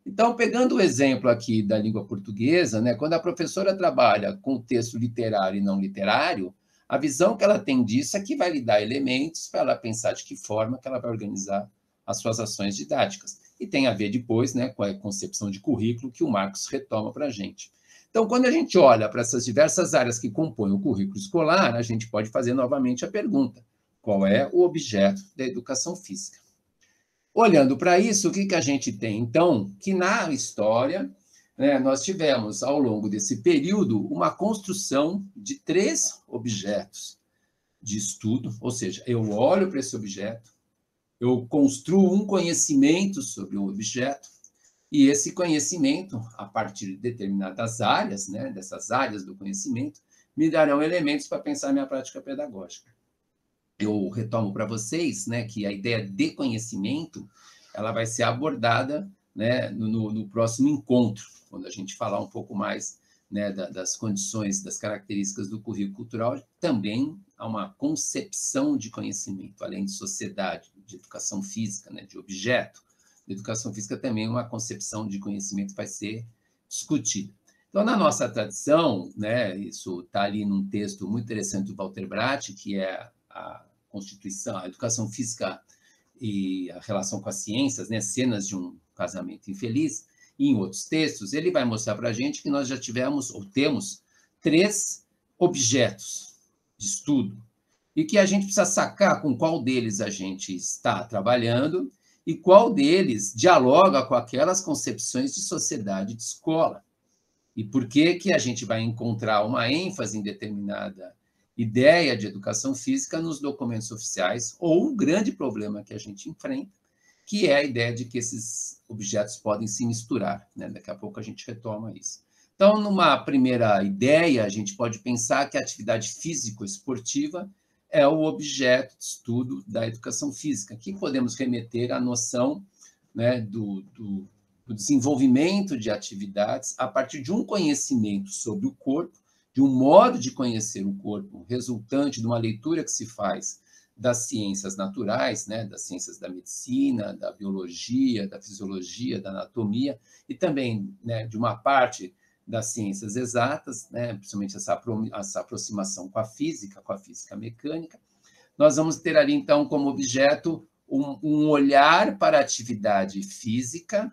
Então, pegando o exemplo aqui da língua portuguesa, né, quando a professora trabalha com texto literário e não literário, a visão que ela tem disso é que vai lhe dar elementos para ela pensar de que forma que ela vai organizar as suas ações didáticas. E tem a ver depois, né, com a concepção de currículo que o Marcos retoma para a gente. Então, quando a gente olha para essas diversas áreas que compõem o currículo escolar, a gente pode fazer novamente a pergunta: qual é o objeto da educação física? Olhando para isso, o que a gente tem? Então, que na história, né, nós tivemos, ao longo desse período, uma construção de 3 objetos de estudo, ou seja, eu olho para esse objeto, eu construo um conhecimento sobre o objeto, e esse conhecimento, a partir de determinadas áreas, né, dessas áreas do conhecimento, me darão elementos para pensar minha prática pedagógica. Eu retomo para vocês, né, que a ideia de conhecimento ela vai ser abordada, né, no próximo encontro, quando a gente falar um pouco mais, né, das condições, das características do currículo cultural. Também há uma concepção de conhecimento, além de sociedade, de educação física, né, de objeto. A educação física também é uma concepção de conhecimento que vai ser discutida. Então, na nossa tradição, né, isso está ali num texto muito interessante do Walter Bratt, que é a Constituição, a educação física e a relação com as ciências, né, cenas de um casamento infeliz, e em outros textos, ele vai mostrar para a gente que nós já tivemos, ou temos, 3 objetos de estudo, e que a gente precisa sacar com qual deles a gente está trabalhando e qual deles dialoga com aquelas concepções de sociedade de escola. E por que a gente vai encontrar uma ênfase em determinada ideia de educação física nos documentos oficiais, ou um grande problema que a gente enfrenta, que é a ideia de que esses objetos podem se misturar, né? Daqui a pouco a gente retoma isso. Então, numa primeira ideia, a gente pode pensar que a atividade físico-esportiva é o objeto de estudo da educação física, que podemos remeter à noção, né, do desenvolvimento de atividades a partir de um conhecimento sobre o corpo, de um modo de conhecer o corpo resultante de uma leitura que se faz das ciências naturais, né, das ciências da medicina, da biologia, da fisiologia, da anatomia, e também, né, de uma parte das ciências exatas, né, principalmente essa aproximação com a física mecânica. Nós vamos ter ali, então, como objeto um olhar para a atividade física,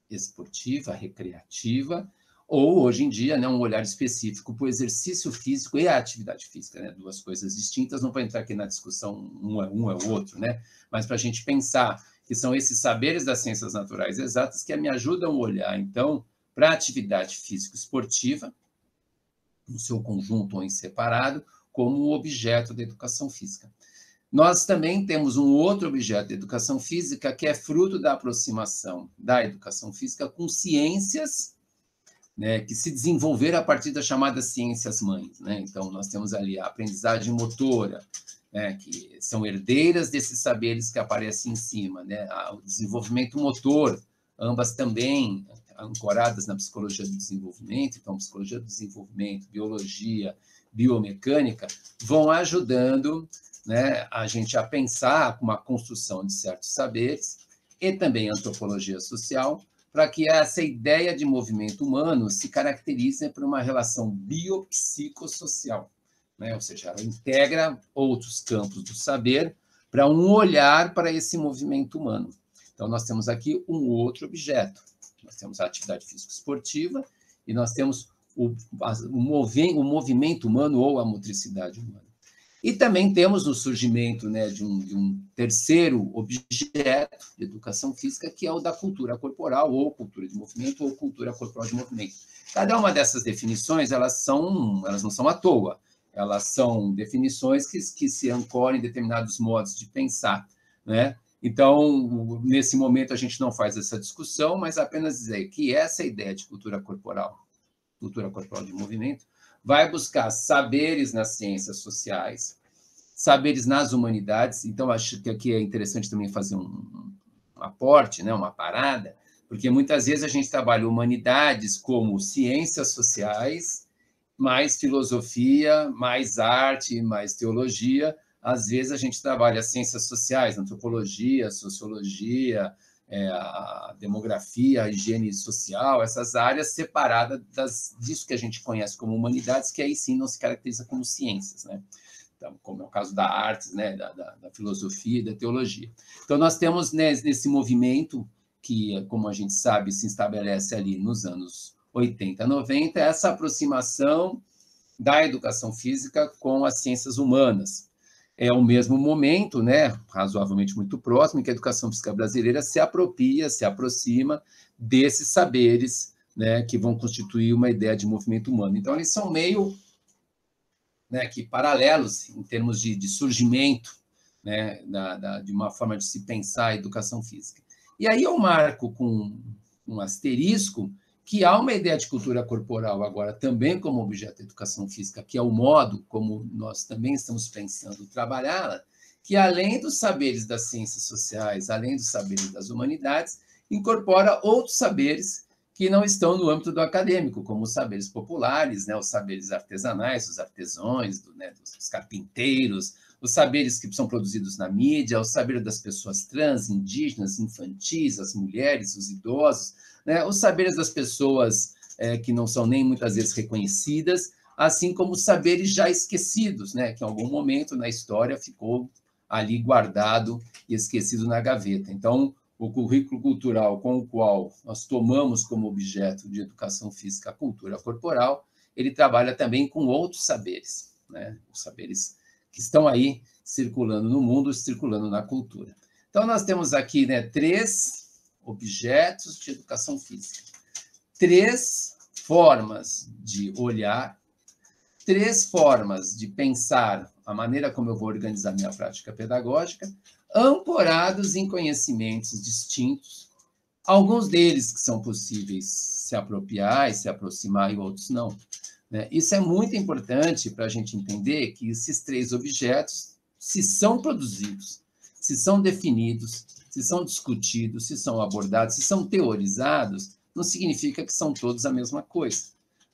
esportiva, recreativa, ou, hoje em dia, né, um olhar específico para o exercício físico e a atividade física, né? 2 coisas distintas, não vou entrar aqui na discussão, um é o outro, né? Mas para a gente pensar que são esses saberes das ciências naturais exatas que me ajudam a olhar, então, para a atividade físico-esportiva, no seu conjunto ou em separado, como objeto da educação física. Nós também temos um outro objeto da educação física que é fruto da aproximação da educação física com ciências, né, que se desenvolveram a partir das chamadas ciências-mães, né? Então, nós temos ali a aprendizagem motora, né, que são herdeiras desses saberes que aparecem em cima, né? O desenvolvimento motor, ambas também ancoradas na psicologia do desenvolvimento. Então, psicologia do desenvolvimento, biologia, biomecânica, vão ajudando né, a gente a pensar uma construção de certos saberes e também antropologia social, para que essa ideia de movimento humano se caracterize por uma relação biopsicossocial, né? Ou seja, ela integra outros campos do saber para um olhar para esse movimento humano. Então, nós temos aqui um outro objeto. Nós temos a atividade físico-esportiva e nós temos o movimento humano ou a motricidade humana. E também temos o surgimento, né, de um terceiro objeto de educação física, que é o da cultura corporal, ou cultura de movimento, ou cultura corporal de movimento. Cada uma dessas definições, elas não são à toa, elas são definições que se ancoram em determinados modos de pensar, né? Então, nesse momento, a gente não faz essa discussão, mas apenas dizer que essa ideia de cultura corporal de movimento, vai buscar saberes nas ciências sociais, saberes nas humanidades. Então, acho que aqui é interessante também fazer um aporte, né, uma parada, porque muitas vezes a gente trabalha humanidades como ciências sociais, mais filosofia, mais arte, mais teologia. Às vezes a gente trabalha ciências sociais, antropologia, sociologia, a demografia, a higiene social, essas áreas separadas disso que a gente conhece como humanidades, que aí sim não se caracteriza como ciências, né? Então, como é o caso da arte, né, da filosofia e da teologia. Então, nós temos, né, nesse movimento, que, como a gente sabe, se estabelece ali nos anos 80, 90, essa aproximação da educação física com as ciências humanas. É o mesmo momento, né, razoavelmente muito próximo, em que a educação física brasileira se apropria, se aproxima desses saberes, né, que vão constituir uma ideia de movimento humano. Então, eles são meio, né, que paralelos em termos de surgimento, né, de uma forma de se pensar a educação física. E aí eu marco com um asterisco que há uma ideia de cultura corporal agora também como objeto da educação física, que é o modo como nós também estamos pensando trabalhá-la, que além dos saberes das ciências sociais, além dos saberes das humanidades, incorpora outros saberes que não estão no âmbito do acadêmico, como os saberes populares, né, os saberes artesanais, os artesãos, né, dos carpinteiros, os saberes que são produzidos na mídia, o saber das pessoas trans, indígenas, infantis, as mulheres, os idosos, né, os saberes das pessoas que não são nem muitas vezes reconhecidas, assim como os saberes já esquecidos, né, que em algum momento na história ficou ali guardado e esquecido na gaveta. Então, o currículo cultural com o qual nós tomamos como objeto de educação física a cultura corporal, ele trabalha também com outros saberes, né, os saberes que estão aí circulando no mundo, circulando na cultura. Então, nós temos aqui, né, 3 objetos de educação física, 3 formas de olhar, 3 formas de pensar a maneira como eu vou organizar minha prática pedagógica, ancorados em conhecimentos distintos, alguns deles que são possíveis se apropriar e se aproximar e outros não. Isso é muito importante para a gente entender que esses 3 objetos, se são produzidos, se são definidos, se são discutidos, se são abordados, se são teorizados, não significa que são todos a mesma coisa,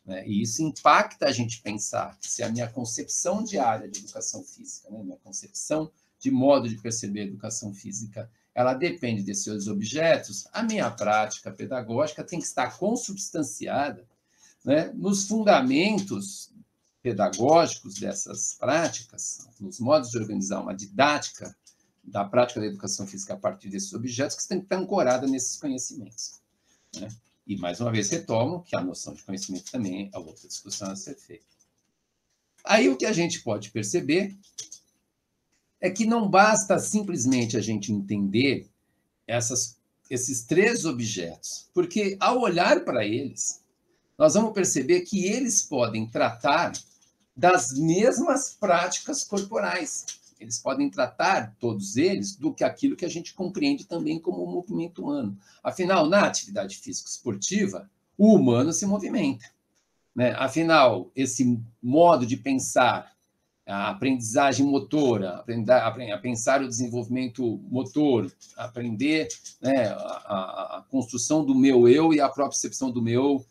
né? E isso impacta a gente pensar que se a minha concepção diária de educação física, né, minha concepção de modo de perceber a educação física, ela depende desses objetos, a minha prática pedagógica tem que estar consubstanciada, né, nos fundamentos pedagógicos dessas práticas, nos modos de organizar uma didática da prática da educação física a partir desses objetos, que tem que estar ancorada nesses conhecimentos, né? E, mais uma vez, retomo que a noção de conhecimento também é outra discussão a ser feita. Aí, o que a gente pode perceber é que não basta simplesmente a gente entender esses 3 objetos, porque, ao olhar para eles, nós vamos perceber que eles podem tratar das mesmas práticas corporais. Eles podem tratar, todos eles, do que aquilo que a gente compreende também como o movimento humano. Afinal, na atividade físico-esportiva, o humano se movimenta, né? Afinal, esse modo de pensar, a aprendizagem motora, a pensar o desenvolvimento motor, aprender, né, a construção do meu eu e a propriocepção do meu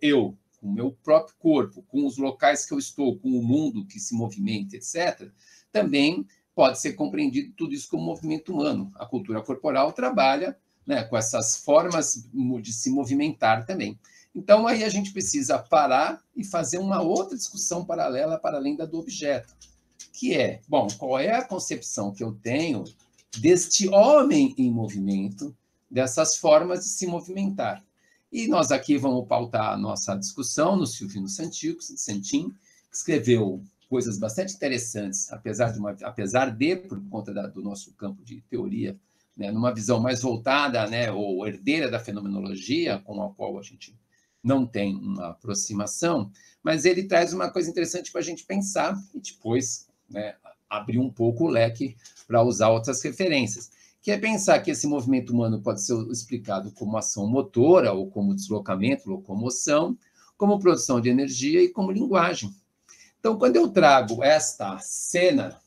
eu, com o meu próprio corpo, com os locais que eu estou, com o mundo que se movimenta, etc., também pode ser compreendido tudo isso como movimento humano. A cultura corporal trabalha, né, com essas formas de se movimentar também. Então, aí a gente precisa parar e fazer uma outra discussão paralela para além da do objeto, que é, bom, qual é a concepção que eu tenho deste homem em movimento, dessas formas de se movimentar. E nós aqui vamos pautar a nossa discussão no Silvino Santin, que escreveu coisas bastante interessantes, apesar de por conta do nosso campo de teoria, né, numa visão mais voltada, né, ou herdeira da fenomenologia, com a qual a gente não tem uma aproximação, mas ele traz uma coisa interessante para a gente pensar e depois, né, abrir um pouco o leque para usar outras referências, que é pensar que esse movimento humano pode ser explicado como ação motora, ou como deslocamento, locomoção, como produção de energia e como linguagem. Então, quando eu trago esta cena,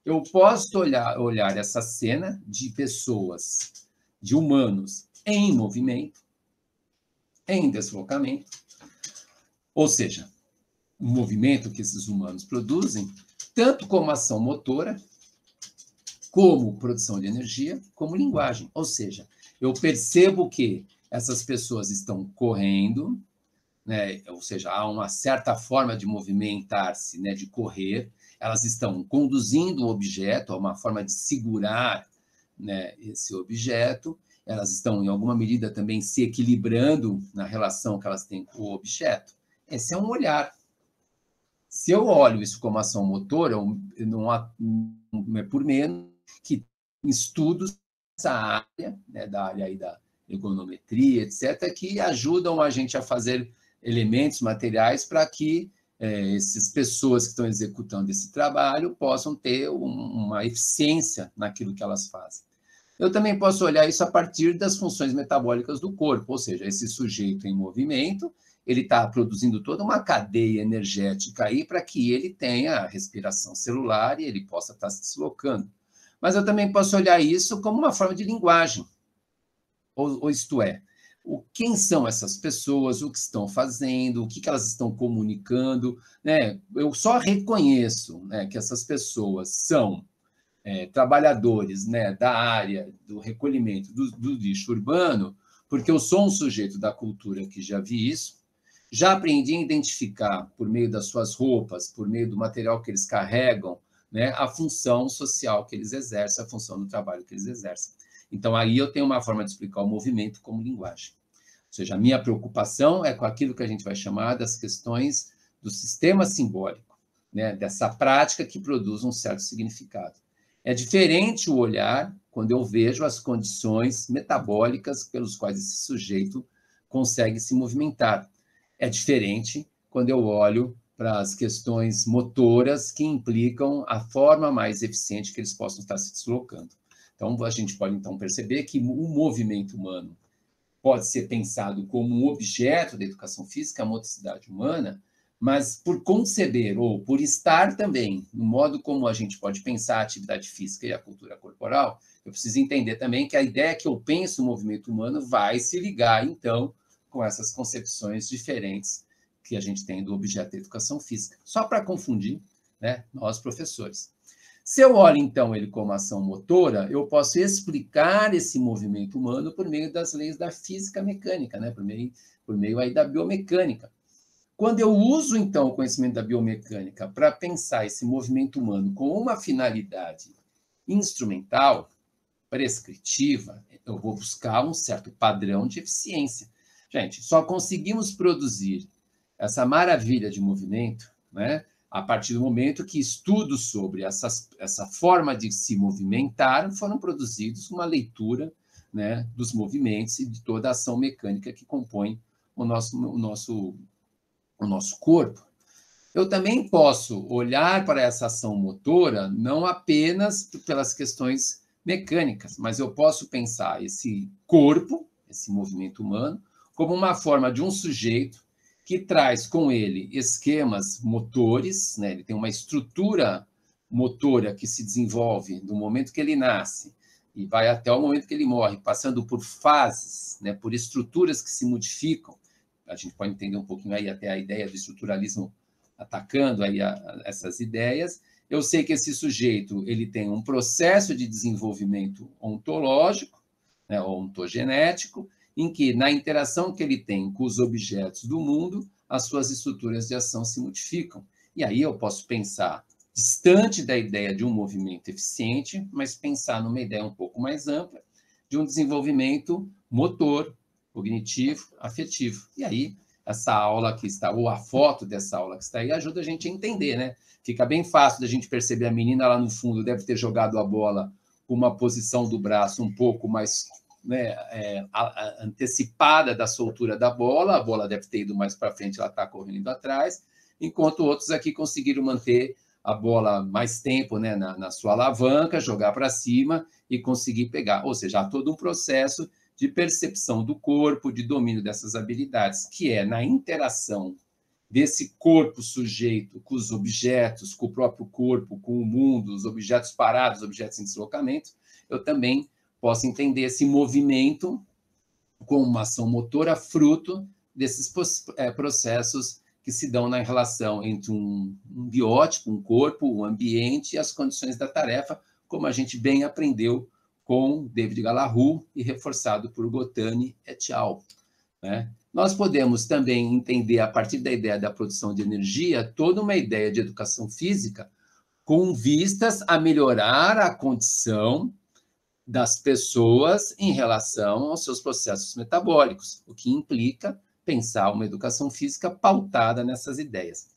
eu posso olhar essa cena de pessoas, de humanos em movimento, em deslocamento, ou seja, o movimento que esses humanos produzem, tanto como ação motora, como produção de energia, como linguagem. Ou seja, eu percebo que essas pessoas estão correndo, né? Ou seja, há uma certa forma de movimentar-se, né? De correr, elas estão conduzindo o objeto, há uma forma de segurar, né, esse objeto, elas estão, em alguma medida, também se equilibrando na relação que elas têm com o objeto. Esse é um olhar. Se eu olho isso como ação motora, não é por menos que estudos dessa área, né, da área aí da ergonometria, etc., que ajudam a gente a fazer elementos materiais para que essas pessoas que estão executando esse trabalho possam ter uma eficiência naquilo que elas fazem. Eu também posso olhar isso a partir das funções metabólicas do corpo, ou seja, esse sujeito em movimento, ele está produzindo toda uma cadeia energética aí para que ele tenha respiração celular e ele possa estar se deslocando. Mas eu também posso olhar isso como uma forma de linguagem, ou isto é, quem são essas pessoas, o que estão fazendo, o que elas estão comunicando, né? Eu só reconheço, né, que essas pessoas são trabalhadores, né, da área do recolhimento do lixo urbano, porque eu sou um sujeito da cultura que já vi isso, já aprendi a identificar, por meio das suas roupas, por meio do material que eles carregam, né, a função social que eles exercem, a função do trabalho que eles exercem. Então, aí eu tenho uma forma de explicar o movimento como linguagem. Ou seja, a minha preocupação é com aquilo que a gente vai chamar das questões do sistema simbólico, né, dessa prática que produz um certo significado. É diferente o olhar quando eu vejo as condições metabólicas pelos quais esse sujeito consegue se movimentar. É diferente quando eu olho para as questões motoras que implicam a forma mais eficiente que eles possam estar se deslocando. Então, a gente pode, então, perceber que o movimento humano pode ser pensado como um objeto da educação física, a motricidade humana, mas por conceber, ou por estar também no modo como a gente pode pensar a atividade física e a cultura corporal, eu preciso entender também que a ideia que eu penso o movimento humano vai se ligar, então, com essas concepções diferentes que a gente tem do objeto da educação física. Só para confundir, né, nós, professores. Se eu olho, então, ele como ação motora, eu posso explicar esse movimento humano por meio das leis da física mecânica, né? por meio aí da biomecânica. Quando eu uso, então, o conhecimento da biomecânica para pensar esse movimento humano com uma finalidade instrumental, prescritiva, eu vou buscar um certo padrão de eficiência. Gente, só conseguimos produzir essa maravilha de movimento, né, a partir do momento que estudos sobre essa forma de se movimentar foram produzidos, uma leitura, né, dos movimentos e de toda a ação mecânica que compõe o nosso corpo. Eu também posso olhar para essa ação motora não apenas pelas questões mecânicas, mas eu posso pensar esse corpo, esse movimento humano, como uma forma de um sujeito que traz com ele esquemas motores, né? Ele tem uma estrutura motora que se desenvolve do momento que ele nasce e vai até o momento que ele morre, passando por fases, né? Por estruturas que se modificam. A gente pode entender um pouquinho aí até a ideia do estruturalismo atacando aí essas ideias, Eu sei que esse sujeito ele tem um processo de desenvolvimento ontológico, né, ontogenético, em que, na interação que ele tem com os objetos do mundo, as suas estruturas de ação se modificam. E aí eu posso pensar distante da ideia de um movimento eficiente, mas pensar numa ideia um pouco mais ampla de um desenvolvimento motor, cognitivo, afetivo. E aí, essa aula que está, ou a foto dessa aula que está aí, ajuda a gente a entender, né? Fica bem fácil da gente perceber a menina lá no fundo deve ter jogado a bola com uma posição do braço um pouco mais, né, antecipada da soltura da bola, a bola deve ter ido mais para frente, ela está correndo atrás, enquanto outros aqui conseguiram manter a bola mais tempo, né, na sua alavanca, jogar para cima e conseguir pegar. Ou seja, há todo um processo de percepção do corpo, de domínio dessas habilidades, que é na interação desse corpo sujeito com os objetos, com o próprio corpo, com o mundo, os objetos parados, os objetos em deslocamento, eu também posso entender esse movimento como uma ação motora fruto desses processos que se dão na relação entre um biótipo, um corpo, um ambiente e as condições da tarefa, como a gente bem aprendeu com David Gallagher e reforçado por Gotani et al. Né? Nós podemos também entender, a partir da ideia da produção de energia, toda uma ideia de educação física com vistas a melhorar a condição das pessoas em relação aos seus processos metabólicos, o que implica pensar uma educação física pautada nessas ideias.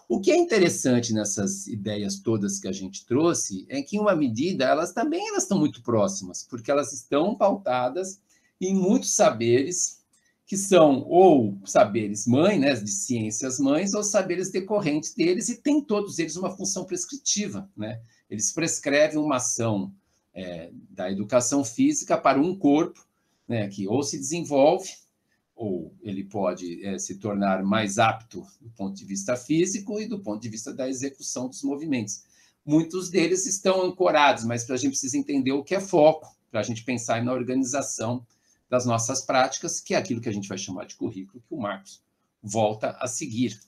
O que é interessante nessas ideias todas que a gente trouxe é que, em uma medida, elas estão muito próximas, porque elas estão pautadas em muitos saberes que são ou saberes mãe, né, de ciências mães, ou saberes decorrentes deles, e têm todos eles uma função prescritiva, né? Eles prescrevem uma ação da educação física para um corpo, né, que ou se desenvolve, ou ele pode se tornar mais apto do ponto de vista físico e do ponto de vista da execução dos movimentos. Muitos deles estão ancorados, mas a gente precisa entender o que é foco, para a gente pensar na organização das nossas práticas, que é aquilo que a gente vai chamar de currículo, que o Marcos volta a seguir.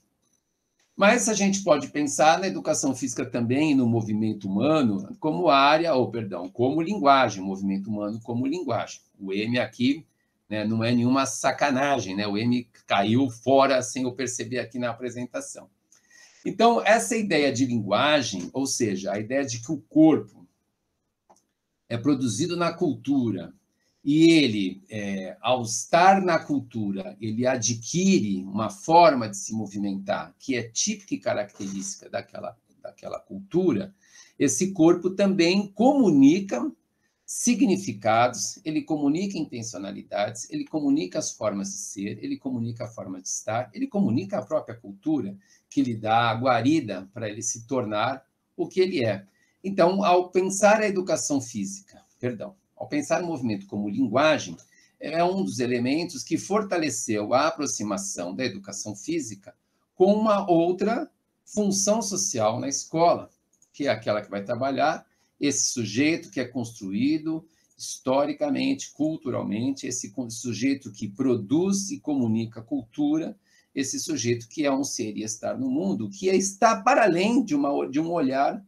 Mas a gente pode pensar na educação física também, no movimento humano, como área, como linguagem, movimento humano como linguagem. O M aqui, né, não é nenhuma sacanagem, né? O M caiu fora sem eu perceber aqui na apresentação. Então, essa ideia de linguagem, ou seja, a ideia de que o corpo é produzido na cultura, e ele, ao estar na cultura, ele adquire uma forma de se movimentar que é típica e característica daquela cultura, esse corpo também comunica significados, ele comunica intencionalidades, ele comunica as formas de ser, ele comunica a forma de estar, ele comunica a própria cultura, que lhe dá a guarida para ele se tornar o que ele é. Então, ao pensar a educação física, ao pensar o movimento como linguagem, é um dos elementos que fortaleceu a aproximação da educação física com uma outra função social na escola, que é aquela que vai trabalhar esse sujeito que é construído historicamente, culturalmente, esse sujeito que produz e comunica cultura, esse sujeito que é um ser e estar no mundo, que está para além de um olhar,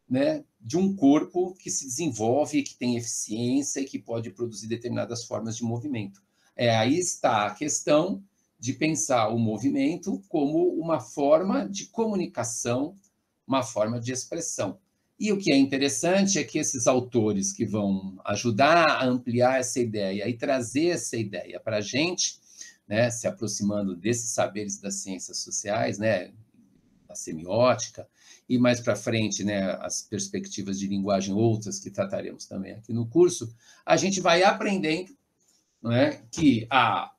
né, de um corpo que se desenvolve, que tem eficiência e que pode produzir determinadas formas de movimento. Aí está a questão de pensar o movimento como uma forma de comunicação, uma forma de expressão. E o que é interessante é que esses autores que vão ajudar a ampliar essa ideia e trazer essa ideia para a gente, né, se aproximando desses saberes das ciências sociais, né, da semiótica, e mais para frente, né, as perspectivas de linguagem outras que trataremos também aqui no curso, a gente vai aprendendo, né, que a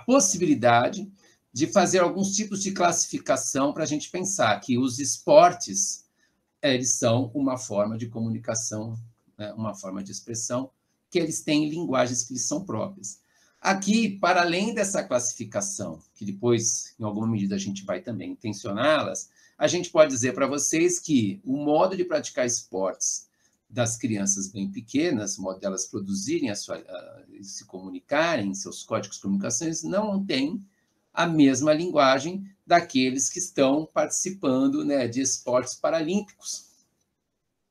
possibilidade de fazer alguns tipos de classificação para a gente pensar que os esportes eles são uma forma de comunicação, né, uma forma de expressão, que eles têm linguagens que lhes são próprias. Aqui, para além dessa classificação, que depois, em alguma medida, a gente vai também intencioná-las, a gente pode dizer para vocês que o modo de praticar esportes das crianças bem pequenas, o modo delas produzirem, se comunicarem, seus códigos de comunicações, não tem a mesma linguagem daqueles que estão participando, né, de esportes paralímpicos,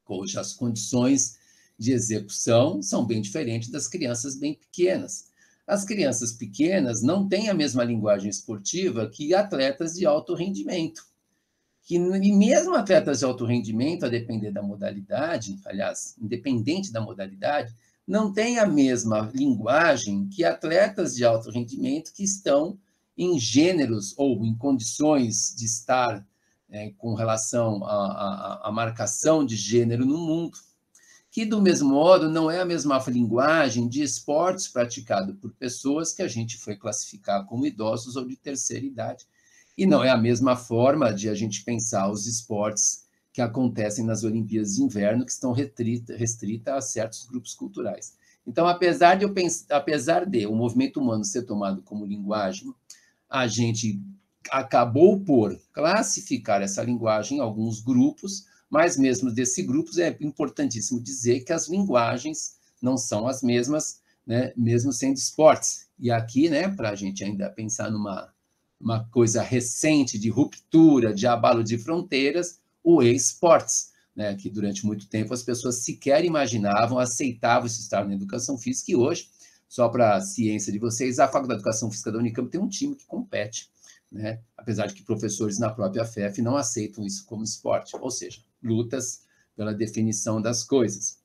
cujas condições de execução são bem diferentes das crianças bem pequenas. As crianças pequenas não têm a mesma linguagem esportiva que atletas de alto rendimento. E mesmo atletas de alto rendimento, a depender da modalidade, aliás, independente da modalidade, não têm a mesma linguagem que atletas de alto rendimento que estão em gêneros ou em condições de estar com relação à marcação de gênero no mundo, que, do mesmo modo, não é a mesma linguagem de esportes praticado por pessoas que a gente foi classificar como idosos ou de terceira idade. E não é a mesma forma de a gente pensar os esportes que acontecem nas Olimpíadas de Inverno, que estão restritas a certos grupos culturais. Então, apesar de o movimento humano ser tomado como linguagem, a gente acabou por classificar essa linguagem em alguns grupos, mas mesmo desses grupos é importantíssimo dizer que as linguagens não são as mesmas, né, mesmo sendo esportes. E aqui, né, para a gente ainda pensar numa coisa recente de ruptura, de abalo de fronteiras, o e-sports, né, que durante muito tempo as pessoas sequer imaginavam, aceitavam estar na educação física, e hoje, só para a ciência de vocês, a Faculdade de Educação Física da Unicamp tem um time que compete, né, apesar de que professores na própria FEF não aceitam isso como esporte, ou seja, lutas pela definição das coisas.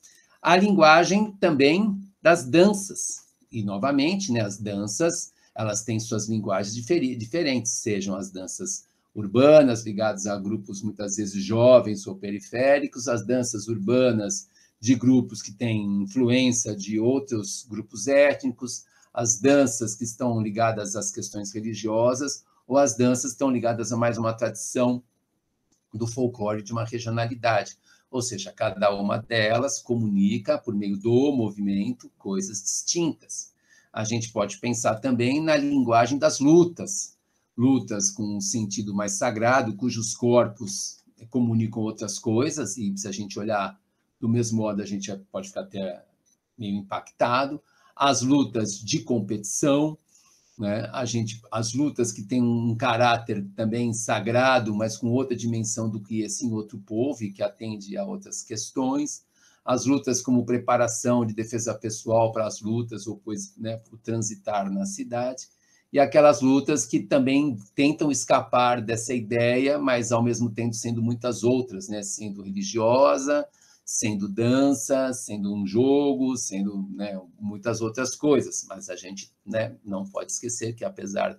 A linguagem também das danças, e novamente, né, as danças, elas têm suas linguagens diferentes, sejam as danças urbanas, ligadas a grupos muitas vezes jovens ou periféricos, as danças urbanas de grupos que têm influência de outros grupos étnicos, as danças que estão ligadas às questões religiosas, ou as danças que estão ligadas a mais uma tradição do folclore de uma regionalidade. Ou seja, cada uma delas comunica, por meio do movimento, coisas distintas. A gente pode pensar também na linguagem das lutas, lutas com um sentido mais sagrado, cujos corpos comunicam outras coisas, e se a gente olhar do mesmo modo, a gente pode ficar até meio impactado. As lutas de competição, né? As lutas que têm um caráter também sagrado, mas com outra dimensão do que esse outro povo, e que atende a outras questões. As lutas como preparação de defesa pessoal para as lutas, ou pois, né, por transitar na cidade, e aquelas lutas que também tentam escapar dessa ideia, mas ao mesmo tempo sendo muitas outras, né, sendo religiosa, sendo dança, sendo um jogo, sendo, né, muitas outras coisas. Mas a gente, né, não pode esquecer que, apesar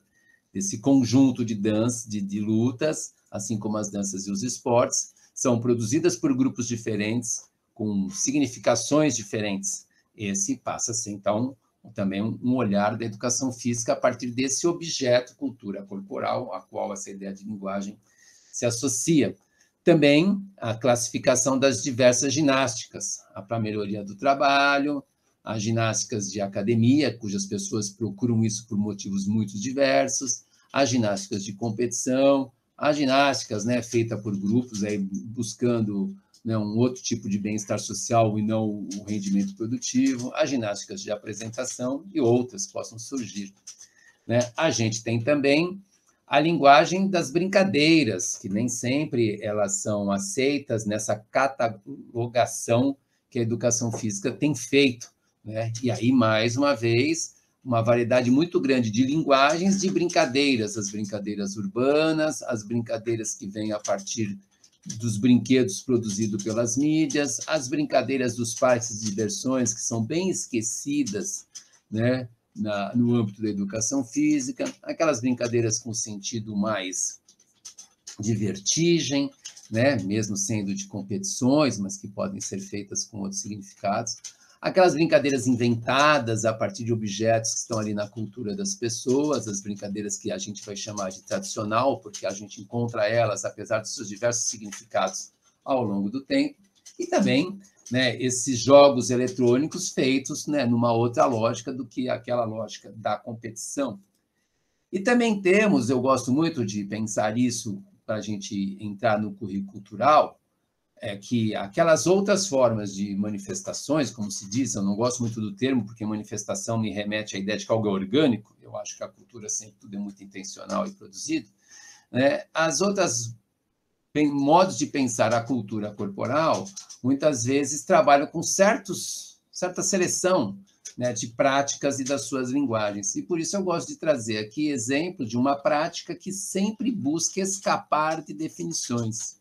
desse conjunto de danças, de lutas, assim como as danças e os esportes, são produzidas por grupos diferentes, com significações diferentes. Esse passa a ser, então, também um olhar da educação física a partir desse objeto, cultura corporal, a qual essa ideia de linguagem se associa. Também a classificação das diversas ginásticas, para a melhoria do trabalho, as ginásticas de academia, cujas pessoas procuram isso por motivos muito diversos, as ginásticas de competição, as ginásticas, né, feitas por grupos aí, buscando, né, um outro tipo de bem-estar social e não o rendimento produtivo, as ginásticas de apresentação e outras possam surgir, né? A gente tem também a linguagem das brincadeiras, que nem sempre elas são aceitas nessa catalogação que a educação física tem feito, né? E aí, mais uma vez, uma variedade muito grande de linguagens de brincadeiras, as brincadeiras urbanas, as brincadeiras que vêm a partir dos brinquedos produzidos pelas mídias, as brincadeiras dos parques de diversões, que são bem esquecidas, né, no âmbito da educação física, aquelas brincadeiras com sentido mais de vertigem, né, mesmo sendo de competições, mas que podem ser feitas com outros significados, aquelas brincadeiras inventadas a partir de objetos que estão ali na cultura das pessoas, as brincadeiras que a gente vai chamar de tradicional, porque a gente encontra elas, apesar dos seus diversos significados, ao longo do tempo, e também, né, esses jogos eletrônicos feitos, né, numa outra lógica do que aquela lógica da competição. E também temos, eu gosto muito de pensar isso para a gente entrar no currículo cultural, que aquelas outras formas de manifestações, como se diz, eu não gosto muito do termo, porque manifestação me remete à ideia de que algo é orgânico, eu acho que a cultura sempre tudo é muito intencional e produzido, né, as outras modos de pensar a cultura corporal, muitas vezes trabalham com certa seleção, né, de práticas e das suas linguagens. E por isso eu gosto de trazer aqui exemplo de uma prática que sempre busca escapar de definições,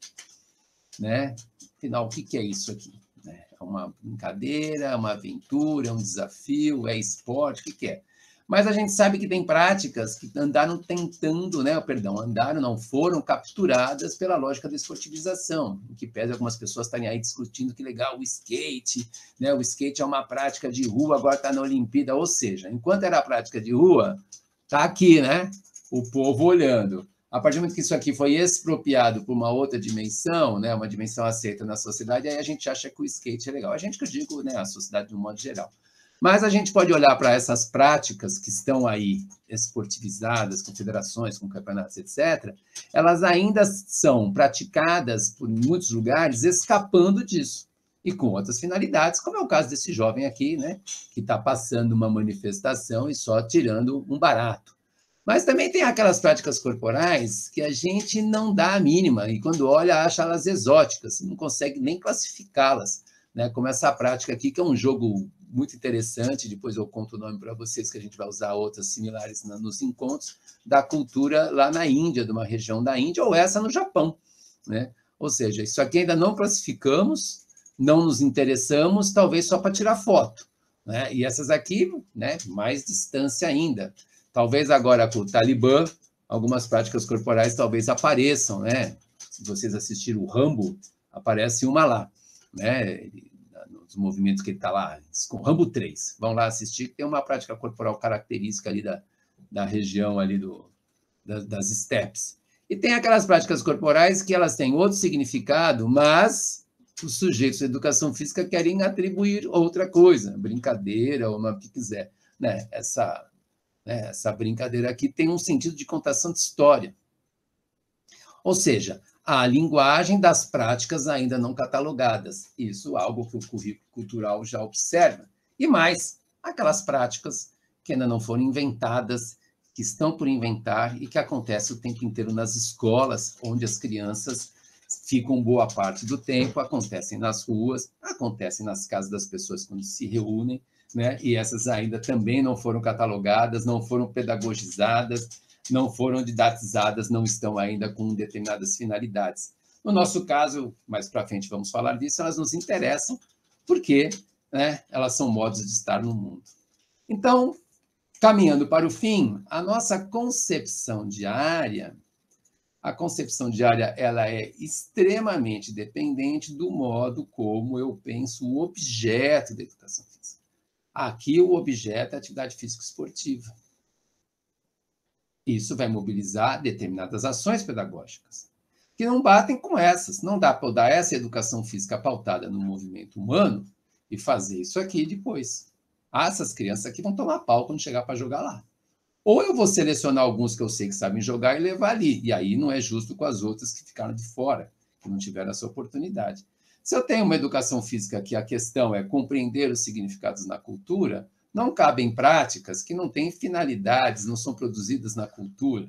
né? Afinal, o que é isso aqui? É uma brincadeira, é uma aventura, é um desafio, é esporte, o que é? Mas a gente sabe que tem práticas que andaram tentando, né? Perdão, não foram capturadas pela lógica da esportivização, em que pese algumas pessoas estarem aí discutindo que legal o skate, né? O skate é uma prática de rua, agora está na Olimpíada, ou seja, enquanto era a prática de rua, está aqui, né? O povo olhando. A partir do momento que isso aqui foi expropriado por uma outra dimensão, né? Uma dimensão aceita na sociedade, aí a gente acha que o skate é legal. A gente que eu digo, né? A sociedade de um modo geral. Mas a gente pode olhar para essas práticas que estão aí esportivizadas, com federações, com campeonatos, etc., elas ainda são praticadas por muitos lugares escapando disso, e com outras finalidades, como é o caso desse jovem aqui, né, que está passando uma manifestação e só tirando um barato. Mas também tem aquelas práticas corporais que a gente não dá a mínima, e quando olha, acha elas exóticas, não consegue nem classificá-las, né, como essa prática aqui, que é um jogo muito interessante, depois eu conto o nome para vocês, que a gente vai usar outras similares nos encontros, da cultura lá na Índia, de uma região da Índia, ou essa no Japão, né? Ou seja, isso aqui ainda não classificamos, não nos interessamos, talvez só para tirar foto, né? E essas aqui, né, mais distância ainda. Talvez agora com o Talibã, algumas práticas corporais talvez apareçam, né? Se vocês assistiram o Rambo, aparece uma lá, né? Os movimentos que ele está lá, com Rambo 3. Vão lá assistir, que tem uma prática corporal característica ali da região ali das estepes. E tem aquelas práticas corporais que elas têm outro significado, mas os sujeitos de educação física querem atribuir outra coisa, brincadeira ou uma que quiser. Né? Essa brincadeira aqui tem um sentido de contação de história. Ou seja, a linguagem das práticas ainda não catalogadas. Isso é algo que o currículo cultural já observa. E mais, aquelas práticas que ainda não foram inventadas, que estão por inventar e que acontecem o tempo inteiro nas escolas, onde as crianças ficam boa parte do tempo, acontecem nas ruas, acontecem nas casas das pessoas quando se reúnem, né? E essas ainda também não foram catalogadas, não foram pedagogizadas, não foram didatizadas, não estão ainda com determinadas finalidades. No nosso caso, mais para frente vamos falar disso, elas nos interessam porque, né, elas são modos de estar no mundo. Então, caminhando para o fim, a nossa concepção diária, ela é extremamente dependente do modo como eu penso o objeto da educação física. Aqui o objeto é a atividade físico-esportiva. Isso vai mobilizar determinadas ações pedagógicas, que não batem com essas. Não dá para eu dar essa educação física pautada no movimento humano e fazer isso aqui depois. Essas crianças aqui vão tomar pau quando chegar para jogar lá. Ou eu vou selecionar alguns que eu sei que sabem jogar e levar ali. E aí não é justo com as outras que ficaram de fora, que não tiveram essa oportunidade. Se eu tenho uma educação física que a questão é compreender os significados na cultura, não cabem práticas que não têm finalidades, não são produzidas na cultura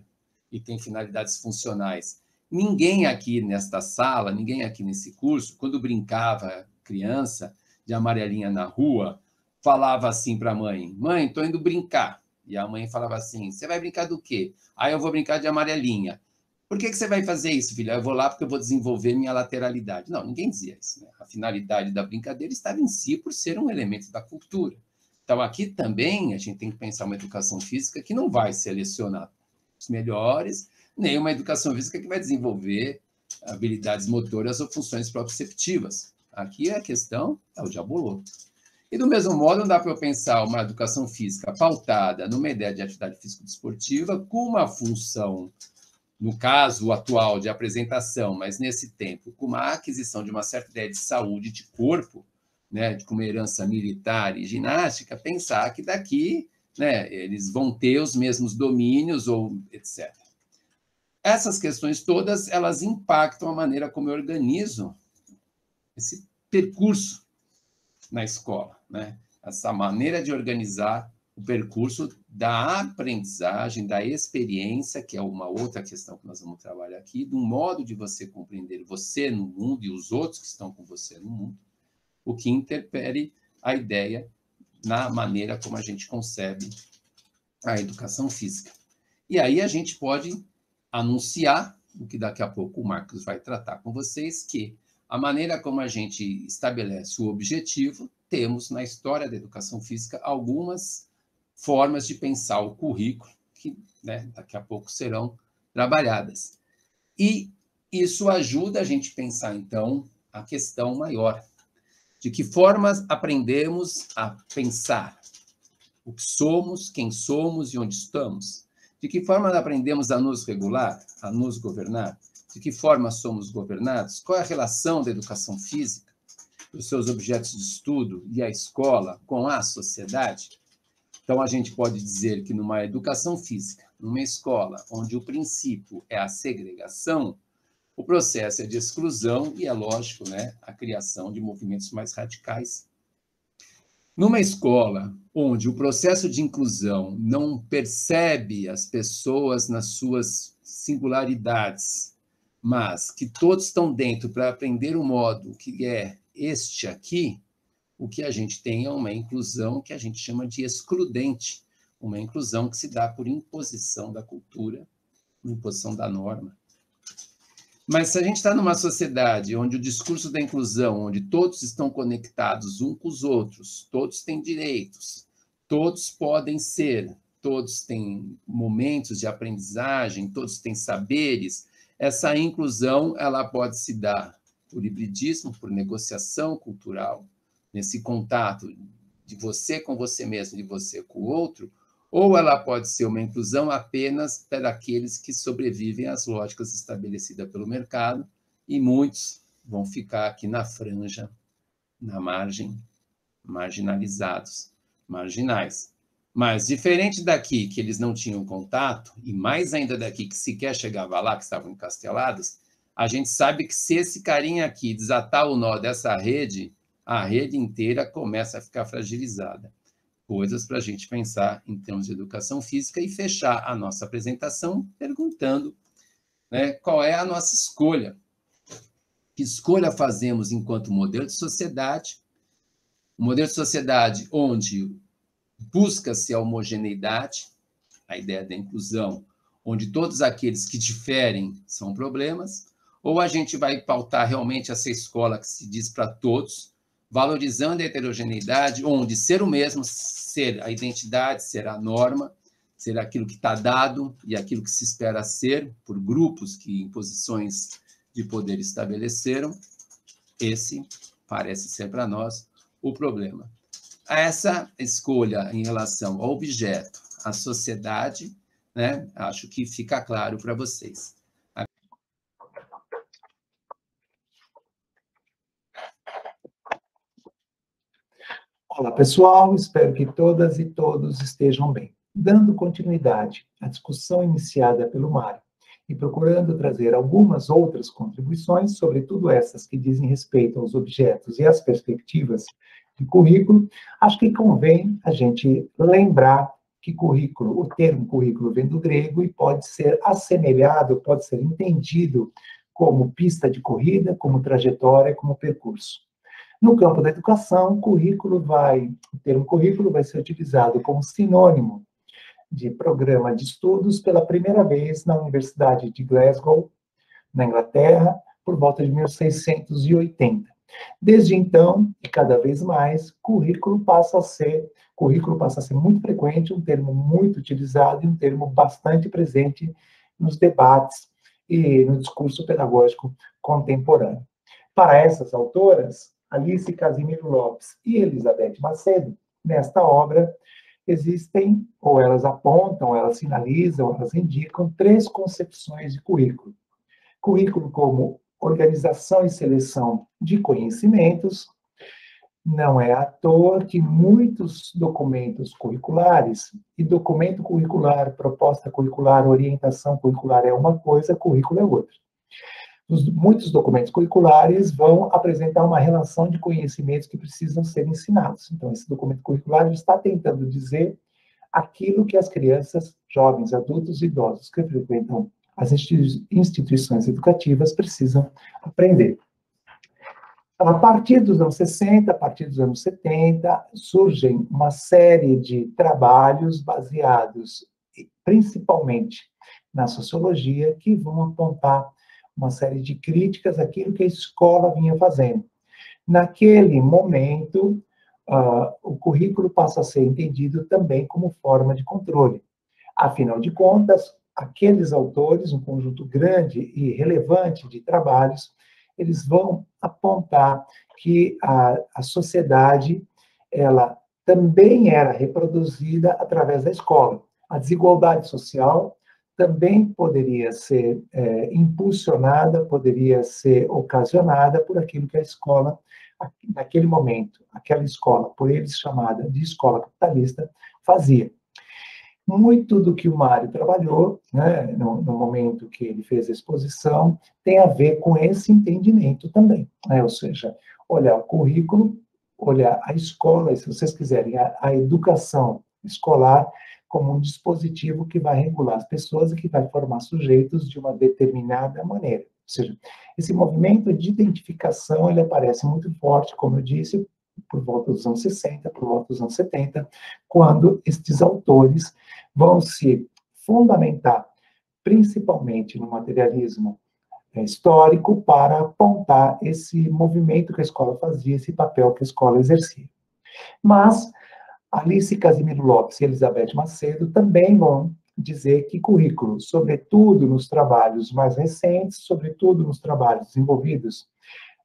e têm finalidades funcionais. Ninguém aqui nesta sala, ninguém aqui nesse curso, quando brincava criança de amarelinha na rua, falava assim para a mãe: mãe, estou indo brincar. E a mãe falava assim: você vai brincar do quê? Aí eu vou brincar de amarelinha. Por que você vai fazer isso, filha? Eu vou lá porque eu vou desenvolver minha lateralidade. Não, ninguém dizia isso. Né? A finalidade da brincadeira estava em si por ser um elemento da cultura. Então, aqui também a gente tem que pensar uma educação física que não vai selecionar os melhores, nem uma educação física que vai desenvolver habilidades motoras ou funções proprioceptivas. Aqui a questão é o diabolô. E, do mesmo modo, não dá para eu pensar uma educação física pautada numa ideia de atividade físico-desportiva com uma função, no caso atual, de apresentação, mas nesse tempo, com uma aquisição de uma certa ideia de saúde de corpo, né, com uma herança militar e ginástica, pensar que daqui, né, eles vão ter os mesmos domínios, ou etc. Essas questões todas, elas impactam a maneira como eu organizo esse percurso na escola, né? Essa maneira de organizar o percurso da aprendizagem, da experiência, que é uma outra questão que nós vamos trabalhar aqui, do modo de você compreender você no mundo e os outros que estão com você no mundo, o que interfere a ideia na maneira como a gente concebe a educação física. E aí a gente pode anunciar, o que daqui a pouco o Marcos vai tratar com vocês, que a maneira como a gente estabelece o objetivo, temos na história da educação física algumas formas de pensar o currículo, que, né, daqui a pouco serão trabalhadas. E isso ajuda a gente a pensar, então, a questão maior. De que formas aprendemos a pensar o que somos, quem somos e onde estamos? De que forma aprendemos a nos regular, a nos governar? De que forma somos governados? Qual é a relação da educação física, dos seus objetos de estudo e a escola com a sociedade? Então, a gente pode dizer que numa educação física, numa escola, onde o princípio é a segregação, o processo é de exclusão e, é lógico, né, a criação de movimentos mais radicais. Numa escola onde o processo de inclusão não percebe as pessoas nas suas singularidades, mas que todos estão dentro para aprender o modo que é este aqui, o que a gente tem é uma inclusão que a gente chama de excludente, uma inclusão que se dá por imposição da cultura, imposição da norma. Mas se a gente está numa sociedade onde o discurso da inclusão, onde todos estão conectados uns com os outros, todos têm direitos, todos podem ser, todos têm momentos de aprendizagem, todos têm saberes, essa inclusão ela pode se dar por hibridismo, por negociação cultural, nesse contato de você com você mesmo, de você com o outro, ou ela pode ser uma inclusão apenas para aqueles que sobrevivem às lógicas estabelecidas pelo mercado, e muitos vão ficar aqui na franja, na margem, marginalizados, marginais. Mas, diferente daqui, que eles não tinham contato, e mais ainda daqui, que sequer chegava lá, que estavam encastelados, a gente sabe que se esse carinha aqui desatar o nó dessa rede, a rede inteira começa a ficar fragilizada. Coisas para a gente pensar em termos de educação física e fechar a nossa apresentação perguntando, né, qual é a nossa escolha. Que escolha fazemos enquanto modelo de sociedade? Um modelo de sociedade onde busca-se a homogeneidade, a ideia da inclusão, onde todos aqueles que diferem são problemas, ou a gente vai pautar realmente essa escola que se diz para todos, valorizando a heterogeneidade, onde ser o mesmo, ser a identidade, ser a norma, ser aquilo que está dado e aquilo que se espera ser por grupos que em posições de poder estabeleceram, esse parece ser para nós o problema. Essa escolha em relação ao objeto, à sociedade, né, acho que fica claro para vocês. Olá, pessoal, espero que todas e todos estejam bem. Dando continuidade à discussão iniciada pelo Mário e procurando trazer algumas outras contribuições, sobretudo essas que dizem respeito aos objetos e às perspectivas de currículo, acho que convém a gente lembrar que currículo, o termo currículo vem do grego e pode ser assemelhado, pode ser entendido como pista de corrida, como trajetória, como percurso. No campo da educação, o termo currículo vai ser utilizado como sinônimo de programa de estudos pela primeira vez na Universidade de Glasgow, na Inglaterra, por volta de 1680. Desde então, e cada vez mais, currículo passa a ser muito frequente, um termo muito utilizado e um termo bastante presente nos debates e no discurso pedagógico contemporâneo. Para essas autoras, Alice Casimiro Lopes e Elizabeth Macedo, nesta obra, existem, ou elas apontam, elas sinalizam, elas indicam 3 concepções de currículo. Currículo como organização e seleção de conhecimentos. Não é à toa que muitos documentos curriculares, e documento curricular, proposta curricular, orientação curricular é uma coisa, currículo é outra. Muitos documentos curriculares vão apresentar uma relação de conhecimentos que precisam ser ensinados. Então, esse documento curricular está tentando dizer aquilo que as crianças, jovens, adultos e idosos que frequentam as instituições educativas precisam aprender. A partir dos anos 60, a partir dos anos 70, surgem uma série de trabalhos baseados principalmente na sociologia, que vão apontar uma série de críticas àquilo que a escola vinha fazendo. Naquele momento, o currículo passa a ser entendido também como forma de controle. Afinal de contas, aqueles autores, um conjunto grande e relevante de trabalhos, eles vão apontar que a sociedade, ela também era reproduzida através da escola. A desigualdade social também poderia ser impulsionada, poderia ser ocasionada por aquilo que a escola, naquele momento, aquela escola, por eles chamada de escola capitalista, fazia. Muito do que o Mário trabalhou, né, no momento que ele fez a exposição, tem a ver com esse entendimento também, né? Ou seja, olhar o currículo, olhar a escola, e se vocês quiserem, a educação escolar como um dispositivo que vai regular as pessoas e que vai formar sujeitos de uma determinada maneira. Ou seja, esse movimento de identificação, ele aparece muito forte, como eu disse, por volta dos anos 60, por volta dos anos 70, quando estes autores vão se fundamentar principalmente no materialismo histórico para apontar esse movimento que a escola fazia, esse papel que a escola exercia. Mas Alice Casimiro Lopes e Elizabeth Macedo também vão dizer que currículo, sobretudo nos trabalhos mais recentes, sobretudo nos trabalhos desenvolvidos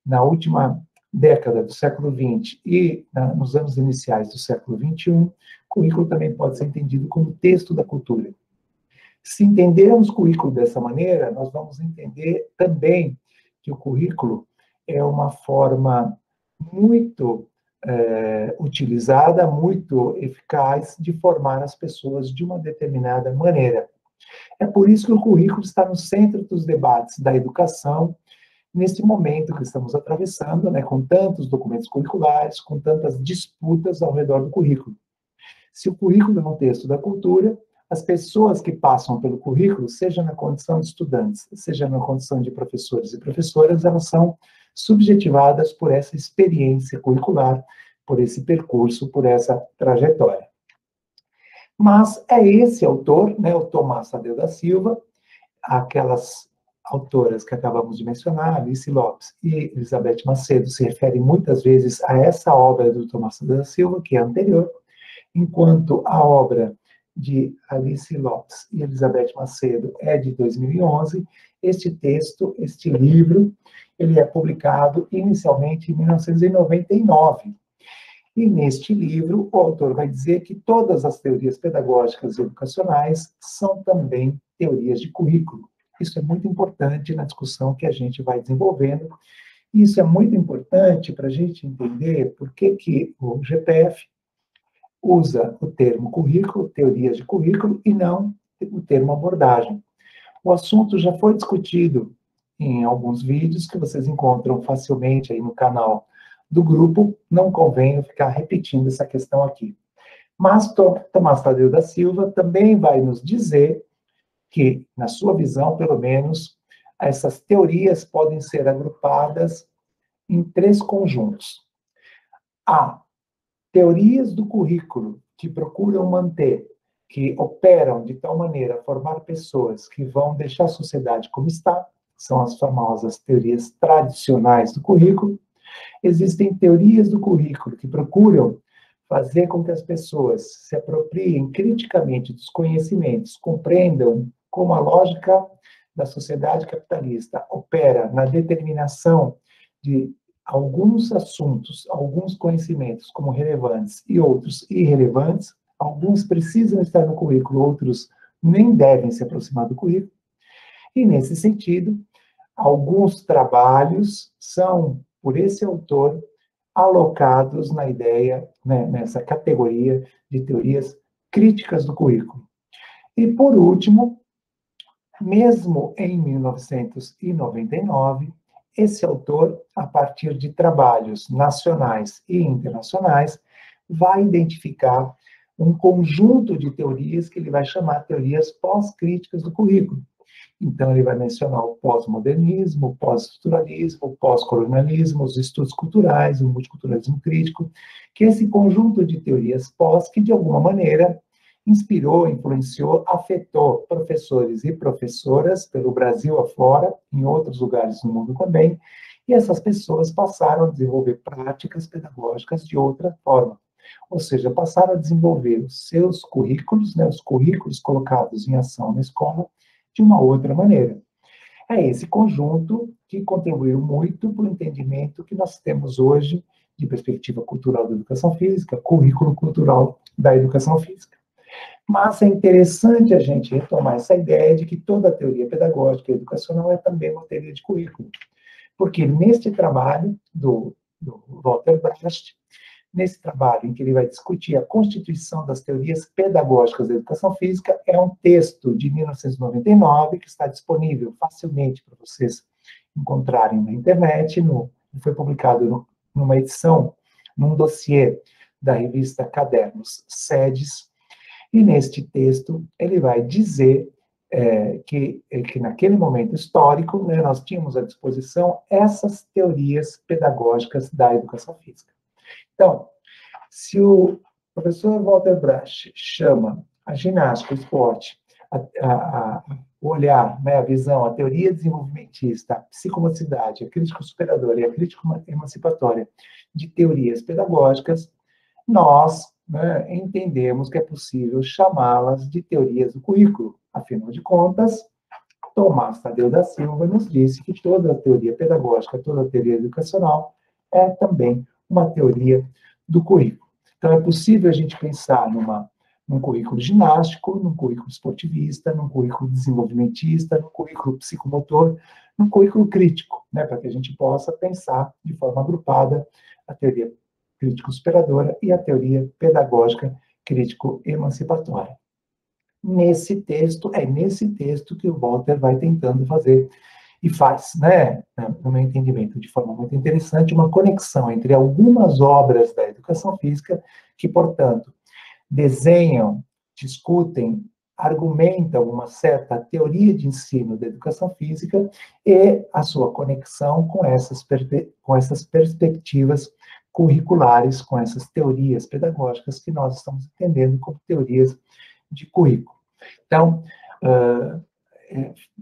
na última década do século XX e nos anos iniciais do século XXI, currículo também pode ser entendido como texto da cultura. Se entendermos currículo dessa maneira, nós vamos entender também que o currículo é uma forma muito utilizada, muito eficaz de formar as pessoas de uma determinada maneira. É por isso que o currículo está no centro dos debates da educação, neste momento que estamos atravessando, né, com tantos documentos curriculares, com tantas disputas ao redor do currículo. Se o currículo é um texto da cultura, as pessoas que passam pelo currículo, seja na condição de estudantes, seja na condição de professores e professoras, elas são subjetivadas por essa experiência curricular, por esse percurso, por essa trajetória. Mas é esse autor, né, o Tomás Tadeu da Silva, aquelas autoras que acabamos de mencionar, Alice Lopes e Elizabeth Macedo, se referem muitas vezes a essa obra do Tomás Tadeu da Silva, que é anterior, enquanto a obra de Alice Lopes e Elizabeth Macedo é de 2011, este texto, este livro, ele é publicado inicialmente em 1999. E neste livro, o autor vai dizer que todas as teorias pedagógicas e educacionais são também teorias de currículo. Isso é muito importante na discussão que a gente vai desenvolvendo. Isso é muito importante para a gente entender por que o GPF usa o termo currículo, teorias de currículo, e não o termo abordagem. O assunto já foi discutido em alguns vídeos que vocês encontram facilmente aí no canal do grupo, não convém eu ficar repetindo essa questão aqui. Mas Tomás Tadeu da Silva também vai nos dizer que, na sua visão, pelo menos, essas teorias podem ser agrupadas em 3 conjuntos. Há teorias do currículo que procuram manter, que operam de tal maneira a formar pessoas que vão deixar a sociedade como está, são as famosas teorias tradicionais do currículo. Existem teorias do currículo que procuram fazer com que as pessoas se apropriem criticamente dos conhecimentos, compreendam como a lógica da sociedade capitalista opera na determinação de alguns assuntos, alguns conhecimentos como relevantes e outros irrelevantes. Alguns precisam estar no currículo, outros nem devem se aproximar do currículo. E, nesse sentido, alguns trabalhos são, por esse autor, alocados na ideia, né, nessa categoria de teorias críticas do currículo. E, por último, mesmo em 1999, esse autor, a partir de trabalhos nacionais e internacionais, vai identificar um conjunto de teorias que ele vai chamar teorias pós-críticas do currículo. Então, ele vai mencionar o pós-modernismo, o pós-estruturalismo, o pós-colonialismo, os estudos culturais, o multiculturalismo crítico, que é esse conjunto de teorias pós que, de alguma maneira, inspirou, influenciou, afetou professores e professoras pelo Brasil afora, em outros lugares do mundo também, e essas pessoas passaram a desenvolver práticas pedagógicas de outra forma. Ou seja, passaram a desenvolver os seus currículos, né, os currículos colocados em ação na escola, de uma outra maneira. É esse conjunto que contribuiu muito para o entendimento que nós temos hoje de perspectiva cultural da educação física, currículo cultural da educação física. Mas é interessante a gente retomar essa ideia de que toda a teoria pedagógica e educacional é também uma teoria de currículo. Porque neste trabalho do Walter Bracht, nesse trabalho em que ele vai discutir a constituição das teorias pedagógicas da educação física, é um texto de 1999 que está disponível facilmente para vocês encontrarem na internet, foi publicado numa edição, num dossiê da revista Cadernos SEDES, e neste texto ele vai dizer que naquele momento histórico, né, nós tínhamos à disposição essas teorias pedagógicas da educação física. Então, se o professor Walter Bracht chama a ginástica, o esporte, o olhar, né, a visão, a teoria desenvolvimentista, a psicomotricidade, a crítica superadora e a crítica emancipatória de teorias pedagógicas, nós, né, entendemos que é possível chamá-las de teorias do currículo. Afinal de contas, Tomás Tadeu da Silva nos disse que toda a teoria pedagógica, toda a teoria educacional é também uma teoria do currículo. Então, é possível a gente pensar num currículo ginástico, num currículo esportivista, num currículo desenvolvimentista, num currículo psicomotor, num currículo crítico, né, para que a gente possa pensar de forma agrupada a teoria crítico-superadora e a teoria pedagógica crítico-emancipatória. Nesse texto que o Walter vai tentando fazer e faz, né, no meu entendimento, de forma muito interessante, uma conexão entre algumas obras da educação física que, portanto, desenham, discutem, argumentam uma certa teoria de ensino da educação física e a sua conexão com essas perspectivas curriculares, com essas teorias pedagógicas que nós estamos entendendo como teorias de currículo. Então,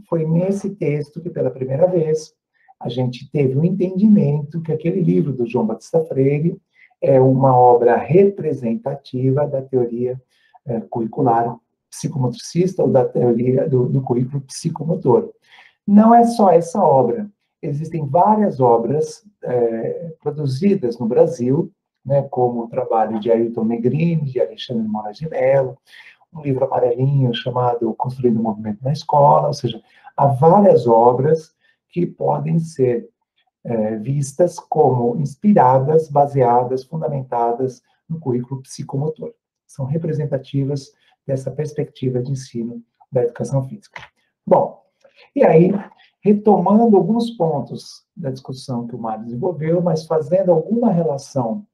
foi nesse texto que, pela primeira vez, a gente teve um entendimento que aquele livro do João Batista Freire é uma obra representativa da teoria curricular psicomotricista ou da teoria do currículo psicomotor. Não é só essa obra. Existem várias obras produzidas no Brasil, né, como o trabalho de Ailton Negrini, de Alexandre Moraes de Mello, um livro amarelinho chamado Construindo o Movimento na Escola, ou seja, há várias obras que podem ser vistas como inspiradas, baseadas, fundamentadas no currículo psicomotor. São representativas dessa perspectiva de ensino da educação física. Bom, e aí, retomando alguns pontos da discussão que o Mário desenvolveu, mas fazendo alguma relação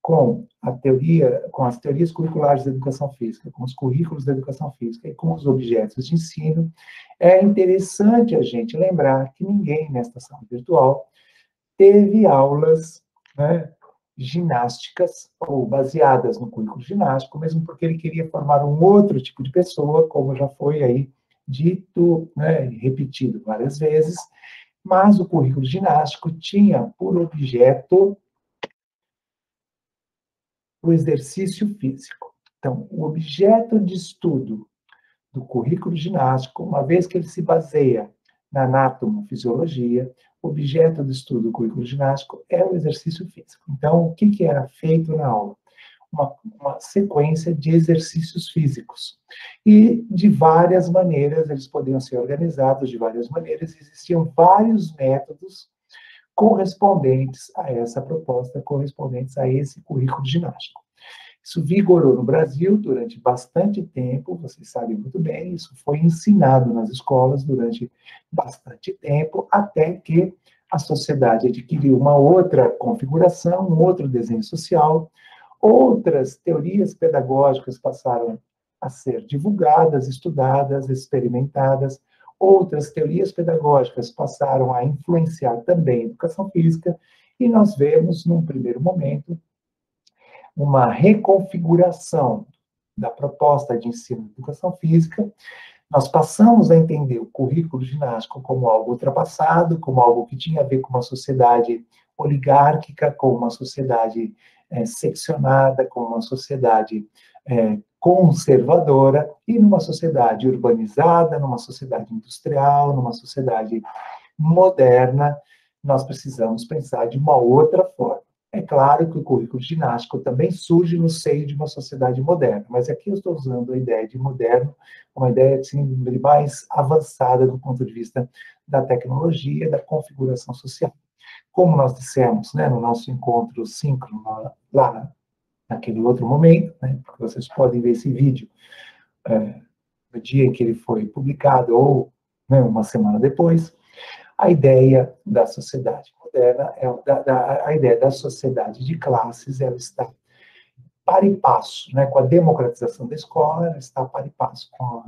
com as teorias curriculares da educação física, com os currículos da educação física e com os objetos de ensino, é interessante a gente lembrar que ninguém nesta sala virtual teve aulas, né, ginásticas ou baseadas no currículo ginástico, mesmo porque ele queria formar um outro tipo de pessoa, como já foi aí dito, né, repetido várias vezes, mas o currículo ginástico tinha por objeto o exercício físico. Então, o objeto de estudo do currículo ginástico, uma vez que ele se baseia na anatomofisiologia, o objeto de estudo do currículo ginástico é o exercício físico. Então, o que era feito na aula? Uma sequência de exercícios físicos. E, de várias maneiras, eles podiam ser organizados de várias maneiras, existiam vários métodos correspondentes a essa proposta, correspondentes a esse currículo ginástico. Isso vigorou no Brasil durante bastante tempo, vocês sabem muito bem, isso foi ensinado nas escolas durante bastante tempo, até que a sociedade adquiriu uma outra configuração, um outro desenho social, Outras teorias pedagógicas passaram a ser divulgadas, estudadas, experimentadas. Outras teorias pedagógicas passaram a influenciar também a educação física, e nós vemos, num primeiro momento, uma reconfiguração da proposta de ensino de educação física. Nós passamos a entender o currículo ginástico como algo ultrapassado, como algo que tinha a ver com uma sociedade oligárquica, com uma sociedade seccionada, com uma sociedade conservadora, e numa sociedade urbanizada, numa sociedade industrial, numa sociedade moderna, nós precisamos pensar de uma outra forma. É claro que o currículo ginástico também surge no seio de uma sociedade moderna, mas aqui eu estou usando a ideia de moderno, uma ideia assim, mais avançada do ponto de vista da tecnologia, da configuração social. Como nós dissemos, né, no nosso encontro síncrono, lá naquele outro momento, né, porque vocês podem ver esse vídeo no dia em que ele foi publicado, ou né, uma semana depois, a ideia da sociedade moderna, a ideia da sociedade de classes, ela está par e passo, né, com a democratização da escola, ela está par e passo com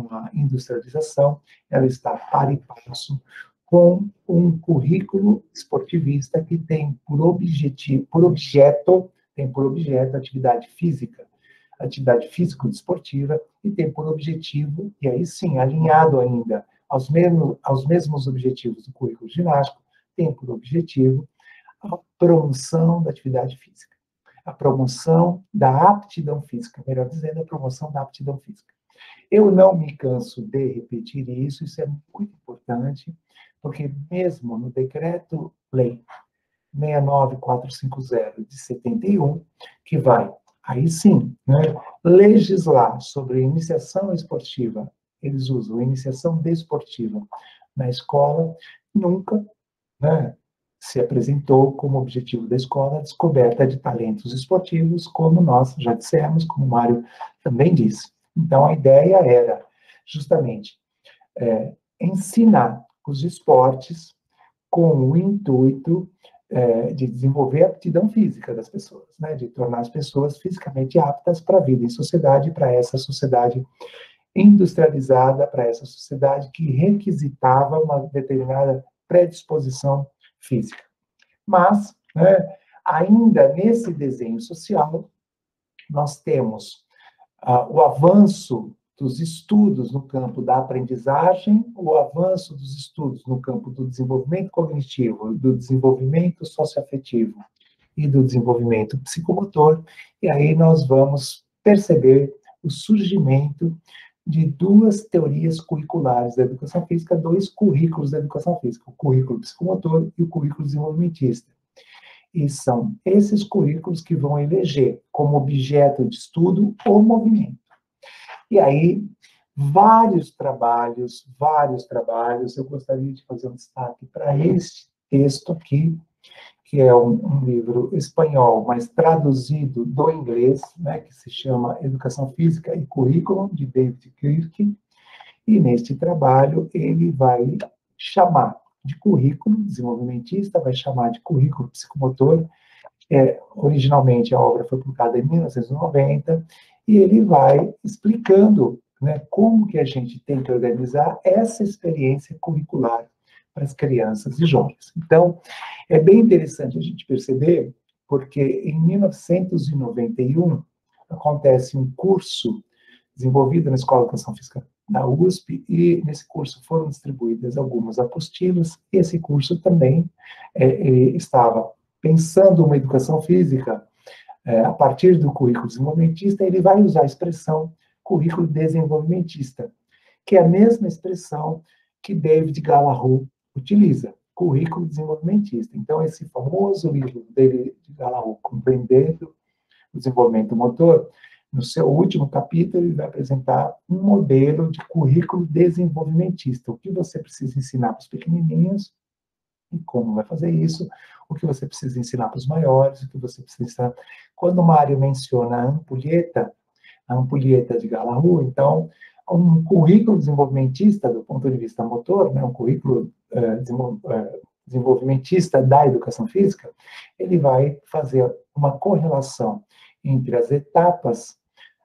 a industrialização, ela está par e passo com um currículo esportivista que tem por objeto a atividade físico-desportiva, e tem por objetivo, e aí sim, alinhado ainda aos mesmos objetivos do currículo ginástico, tem por objetivo a promoção da atividade física, a promoção da aptidão física, melhor dizendo, a promoção da aptidão física. Eu não me canso de repetir isso é muito importante, porque mesmo no Decreto-Lei 69450 de 71, que vai, aí sim, né, legislar sobre iniciação esportiva, eles usam iniciação desportiva na escola, nunca, né, se apresentou como objetivo da escola a descoberta de talentos esportivos, como nós já dissemos, como o Mário também disse. Então, a ideia era justamente ensinar os esportes com o intuito de desenvolver a aptidão física das pessoas, né, de tornar as pessoas fisicamente aptas para a vida em sociedade, para essa sociedade industrializada, para essa sociedade que requisitava uma determinada predisposição física. Mas, né, ainda nesse desenho social, nós temos o avanço dos estudos no campo da aprendizagem, o avanço dos estudos no campo do desenvolvimento cognitivo, do desenvolvimento socioafetivo e do desenvolvimento psicomotor, e aí nós vamos perceber o surgimento de duas teorias curriculares da educação física, dois currículos da educação física, o currículo psicomotor e o currículo desenvolvimentista. E são esses currículos que vão eleger como objeto de estudo o movimento. E aí, vários trabalhos, eu gostaria de fazer um destaque para este texto aqui, que é um livro espanhol, mas traduzido do inglês, né, que se chama Educação Física e Currículo, de David Kirk, e neste trabalho ele vai chamar de currículo desenvolvimentista, vai chamar de currículo psicomotor. Originalmente a obra foi publicada em 1990, e ele vai explicando, né, como que a gente tem que organizar essa experiência curricular para as crianças e jovens. Então, é bem interessante a gente perceber, porque em 1991 acontece um curso desenvolvido na Escola de Educação Física da USP, e nesse curso foram distribuídas algumas apostilas, e esse curso também estava pensando uma educação física a partir do currículo desenvolvimentista. Ele vai usar a expressão currículo desenvolvimentista, que é a mesma expressão que David Gallagher utiliza, currículo desenvolvimentista. Então, esse famoso livro David Gallagher, Compreendendo o Desenvolvimento Motor, no seu último capítulo, ele vai apresentar um modelo de currículo desenvolvimentista. O que você precisa ensinar para os pequenininhos e como vai fazer isso, o que você precisa ensinar para os maiores, o que você precisa ensinar. Quando o Mário menciona a ampulheta de Gallagher, então, um currículo desenvolvimentista do ponto de vista motor, né, um currículo desenvolvimentista da educação física, ele vai fazer uma correlação entre as etapas,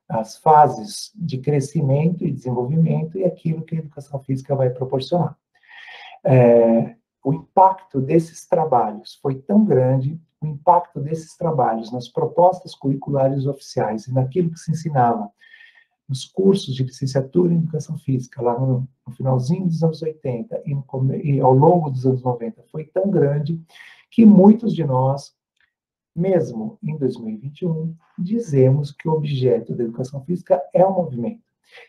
as fases de crescimento e desenvolvimento e aquilo que a educação física vai proporcionar. O impacto desses trabalhos foi tão grande, o impacto desses trabalhos nas propostas curriculares oficiais e naquilo que se ensinava nos cursos de licenciatura em Educação Física, lá no finalzinho dos anos 80 e ao longo dos anos 90, foi tão grande que muitos de nós, mesmo em 2021, dizemos que o objeto da Educação Física é o movimento.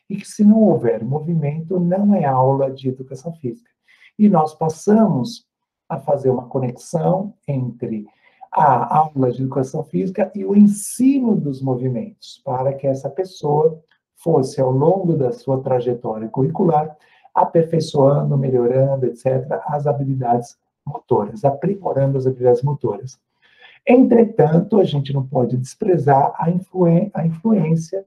E que se não houver movimento, não é aula de Educação Física. E nós passamos a fazer uma conexão entre a aula de Educação Física e o ensino dos movimentos, para que essa pessoa fosse, ao longo da sua trajetória curricular, aperfeiçoando, melhorando, etc., as habilidades motoras, aprimorando as habilidades motoras. Entretanto, a gente não pode desprezar a influência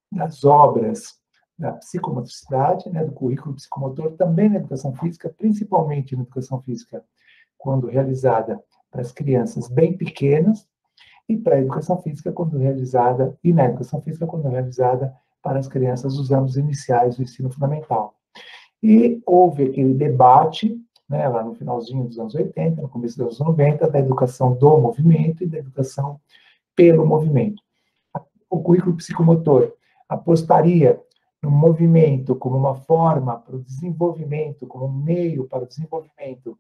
das obras da psicomotricidade, né, do currículo psicomotor, também na educação física, principalmente na educação física, quando realizada para as crianças bem pequenas, e para a educação física, quando realizada, e na educação física, quando realizada para as crianças dos anos iniciais do ensino fundamental. E houve aquele debate, né, lá no finalzinho dos anos 80, no começo dos anos 90, da educação do movimento e da educação pelo movimento. O currículo psicomotor apostaria no movimento como uma forma para o desenvolvimento, como um meio para o desenvolvimento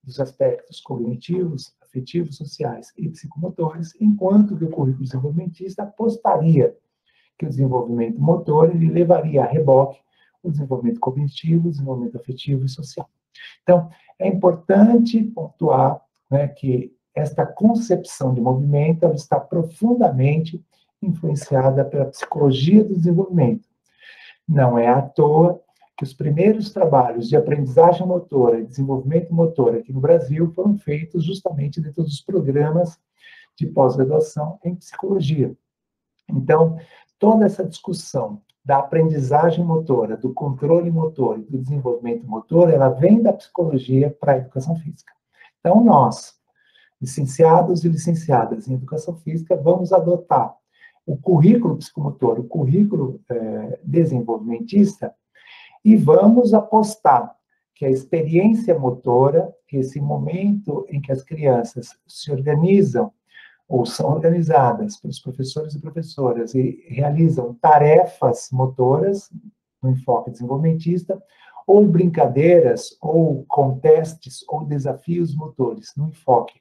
dos aspectos cognitivos, afetivos, sociais e psicomotores, enquanto que o currículo desenvolvimentista apostaria que o desenvolvimento motor ele levaria a reboque o desenvolvimento cognitivo, o desenvolvimento afetivo e social. Então, é importante pontuar, né, que esta concepção de movimento ela está profundamente influenciada pela psicologia do desenvolvimento. Não é à toa que os primeiros trabalhos de aprendizagem motora e desenvolvimento motor aqui no Brasil foram feitos justamente dentro dos programas de pós-graduação em psicologia. Então, toda essa discussão da aprendizagem motora, do controle motor e do desenvolvimento motor, ela vem da psicologia para a educação física. Então, nós, licenciados e licenciadas em educação física, vamos adotar o currículo psicomotor, o currículo desenvolvimentista, e vamos apostar que a experiência motora, que esse momento em que as crianças se organizam ou são organizadas pelos professores e professoras e realizam tarefas motoras no enfoque desenvolvimentista, ou brincadeiras, ou contestes, ou desafios motores no enfoque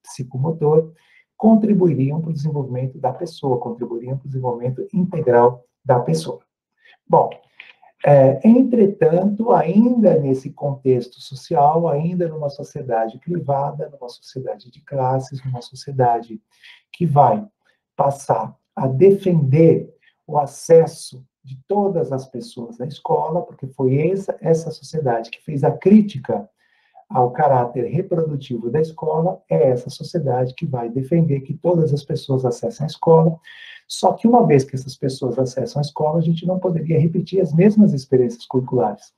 psicomotor, contribuiriam para o desenvolvimento da pessoa, contribuiriam para o desenvolvimento integral da pessoa. Bom, entretanto, ainda nesse contexto social, ainda numa sociedade privada, numa sociedade de classes, numa sociedade que vai passar a defender o acesso de todas as pessoas à escola, porque foi essa sociedade que fez a crítica ao caráter reprodutivo da escola, é essa sociedade que vai defender que todas as pessoas acessem a escola. Só que uma vez que essas pessoas acessam a escola, a gente não poderia repetir as mesmas experiências curriculares.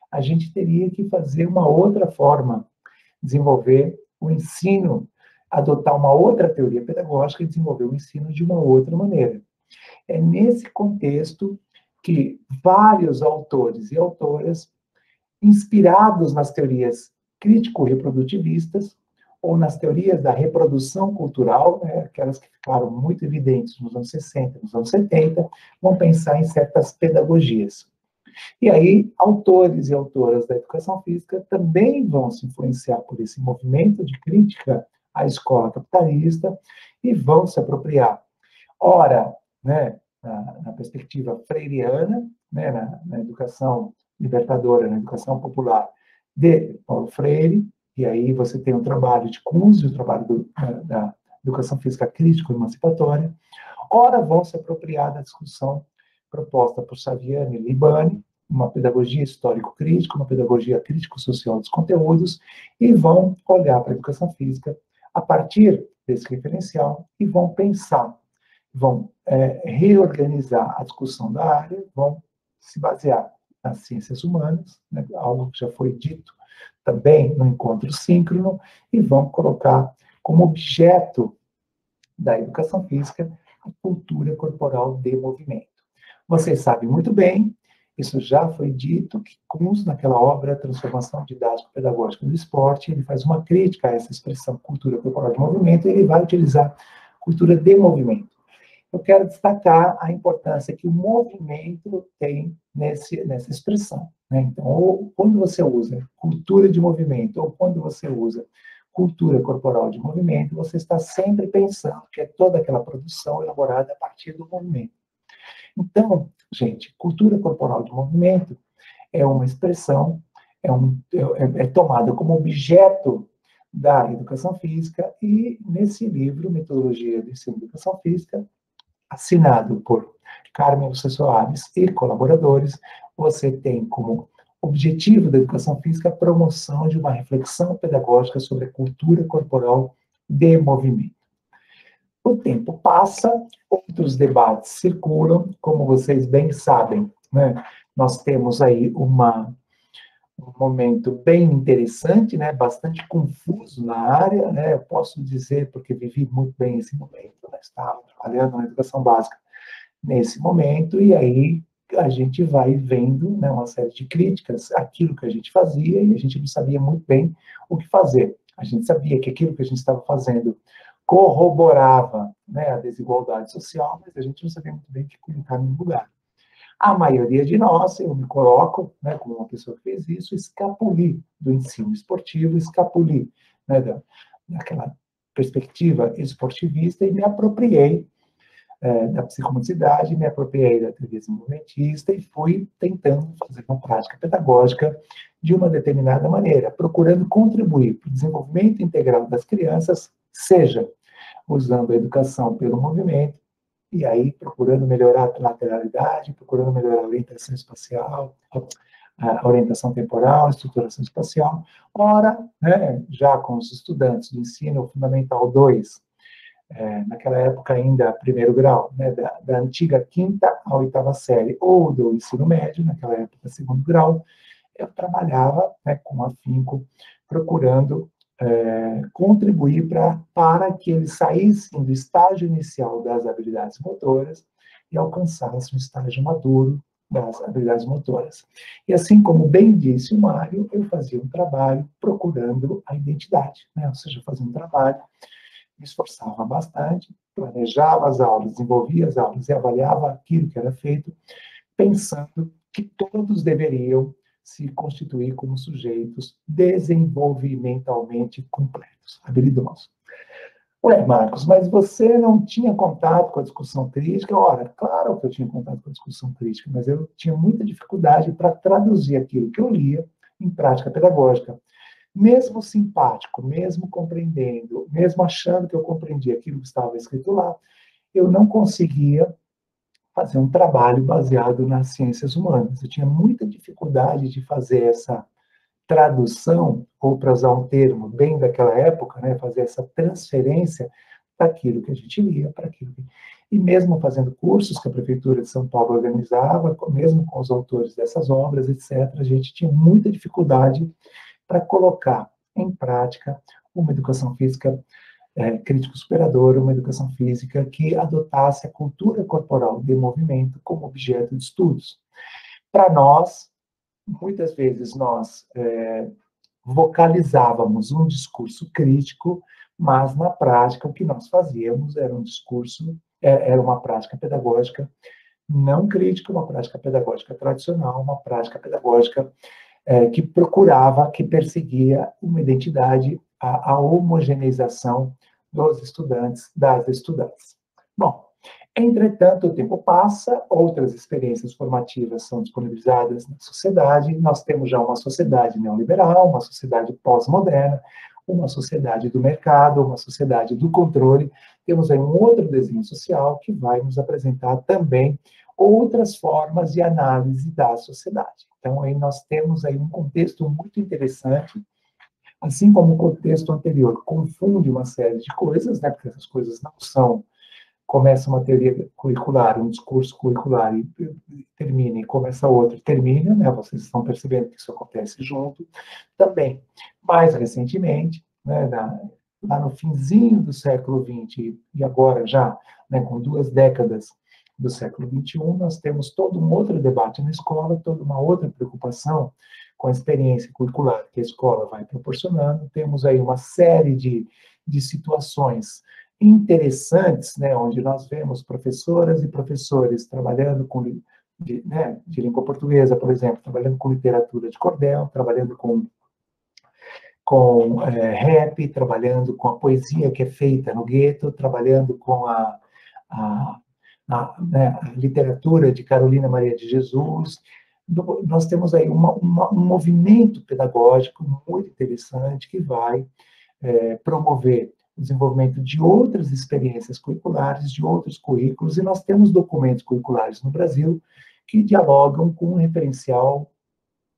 A gente teria que fazer uma outra forma, desenvolver o ensino, adotar uma outra teoria pedagógica e desenvolver o ensino de uma outra maneira. É nesse contexto que vários autores e autoras, inspirados nas teorias crítico-reprodutivistas, ou nas teorias da reprodução cultural, né, aquelas que ficaram muito evidentes nos anos 60, nos anos 70, vão pensar em certas pedagogias. E aí, autores e autoras da educação física também vão se influenciar por esse movimento de crítica à escola capitalista e vão se apropriar, ora, né, na perspectiva freiriana, né, na educação libertadora, na educação popular de Paulo Freire, e aí você tem o trabalho de Kunz, o trabalho da educação física crítico-emancipatória, ora vão se apropriar da discussão proposta por Saviano e Libani, uma pedagogia histórico-crítica, uma pedagogia crítico-social dos conteúdos, e vão olhar para a educação física a partir desse referencial e vão pensar, vão reorganizar a discussão da área, vão se basear nas ciências humanas, né, algo que já foi dito também no encontro síncrono, e vão colocar como objeto da educação física a cultura corporal de movimento. Vocês sabem muito bem, isso já foi dito, que Kuhn, naquela obra Transformação Didático-Pedagógica do Esporte, ele faz uma crítica a essa expressão cultura corporal de movimento, e ele vai utilizar cultura de movimento. Eu quero destacar a importância que o movimento tem nessa expressão, né? Então, ou quando você usa cultura de movimento, ou quando você usa cultura corporal de movimento, você está sempre pensando que é toda aquela produção elaborada a partir do movimento. Então, gente, cultura corporal de movimento é uma expressão, é tomada como objeto da educação física, e nesse livro, Metodologia do Ensino de Educação Física, assinado por Carmen José Soares e colaboradores, você tem como objetivo da educação física a promoção de uma reflexão pedagógica sobre a cultura corporal de movimento. O tempo passa, outros debates circulam, como vocês bem sabem, né? Nós temos aí um momento bem interessante, né? Bastante confuso na área, né? Eu posso dizer, porque vivi muito bem esse momento, né? Estava trabalhando na educação básica nesse momento, e aí a gente vai vendo, né, uma série de críticas àquilo que a gente fazia, e a gente não sabia muito bem o que fazer. A gente sabia que aquilo que a gente estava fazendo corroborava, né, a desigualdade social, mas a gente não sabia muito bem o que colocar no lugar. A maioria de nós, eu me coloco, né, como uma pessoa que fez isso, escapuli do ensino esportivo, escapuli, né, daquela perspectiva esportivista, e me apropriei da psicomotricidade, me apropriei da teoria desenvolvimentista e fui tentando fazer uma prática pedagógica de uma determinada maneira, procurando contribuir para o desenvolvimento integral das crianças, seja usando a educação pelo movimento, e aí procurando melhorar a lateralidade, procurando melhorar a orientação espacial, a orientação temporal, a estruturação espacial. Ora, né, já com os estudantes do ensino fundamental 2, naquela época ainda primeiro grau, né, da antiga quinta à oitava série, ou do ensino médio, naquela época segundo grau, eu trabalhava, né, com afinco, procurando contribuir para que eles saíssem do estágio inicial das habilidades motoras e alcançassem o estágio maduro das habilidades motoras. E assim como bem disse o Mário, eu fazia um trabalho procurando a identidade, né, ou seja, fazia um trabalho, me esforçava bastante, planejava as aulas, desenvolvia as aulas e avaliava aquilo que era feito, pensando que todos deveriam se constituir como sujeitos desenvolvimentalmente completos, habilidosos. Ué, Marcos, mas você não tinha contato com a discussão crítica? Ora, claro que eu tinha contato com a discussão crítica, mas eu tinha muita dificuldade para traduzir aquilo que eu lia em prática pedagógica. Mesmo simpático, mesmo compreendendo, mesmo achando que eu compreendia aquilo que estava escrito lá, eu não conseguia fazer um trabalho baseado nas ciências humanas. Eu tinha muita dificuldade de fazer essa tradução, ou para usar um termo bem daquela época, né, fazer essa transferência daquilo que a gente lia para aquilo que... E mesmo fazendo cursos que a Prefeitura de São Paulo organizava, mesmo com os autores dessas obras, etc., a gente tinha muita dificuldade para colocar em prática uma educação física crítico-superadora, uma educação física que adotasse a cultura corporal de movimento como objeto de estudos. Para nós, muitas vezes nós vocalizávamos um discurso crítico, mas na prática o que nós fazíamos era um discurso, era uma prática pedagógica não crítica, uma prática pedagógica tradicional, uma prática pedagógica que procurava, que perseguia uma identidade, a homogeneização dos estudantes, das estudantes. Bom, entretanto, o tempo passa, outras experiências formativas são disponibilizadas na sociedade, nós temos já uma sociedade neoliberal, uma sociedade pós-moderna, uma sociedade do mercado, uma sociedade do controle, temos aí um outro desenho social que vai nos apresentar também outras formas de análise da sociedade. Então, aí nós temos aí um contexto muito interessante, assim como o contexto anterior confunde uma série de coisas, né, porque essas coisas não são, começa uma teoria curricular, um discurso curricular e termina, e começa outro e termina, né, vocês estão percebendo que isso acontece junto. Também, mais recentemente, né, lá no finzinho do século XX, e agora já, né, com 2 décadas do século XXI, nós temos todo um outro debate na escola, toda uma outra preocupação com a experiência curricular que a escola vai proporcionando. Temos aí uma série de situações interessantes, né, onde nós vemos professoras e professores trabalhando com de língua portuguesa, por exemplo, trabalhando com literatura de cordel, trabalhando com rap, trabalhando com a poesia que é feita no gueto, trabalhando com a, né, a literatura de Carolina Maria de Jesus. Nós temos aí um movimento pedagógico muito interessante que vai promover o desenvolvimento de outras experiências curriculares, de outros currículos, e nós temos documentos curriculares no Brasil que dialogam com um referencial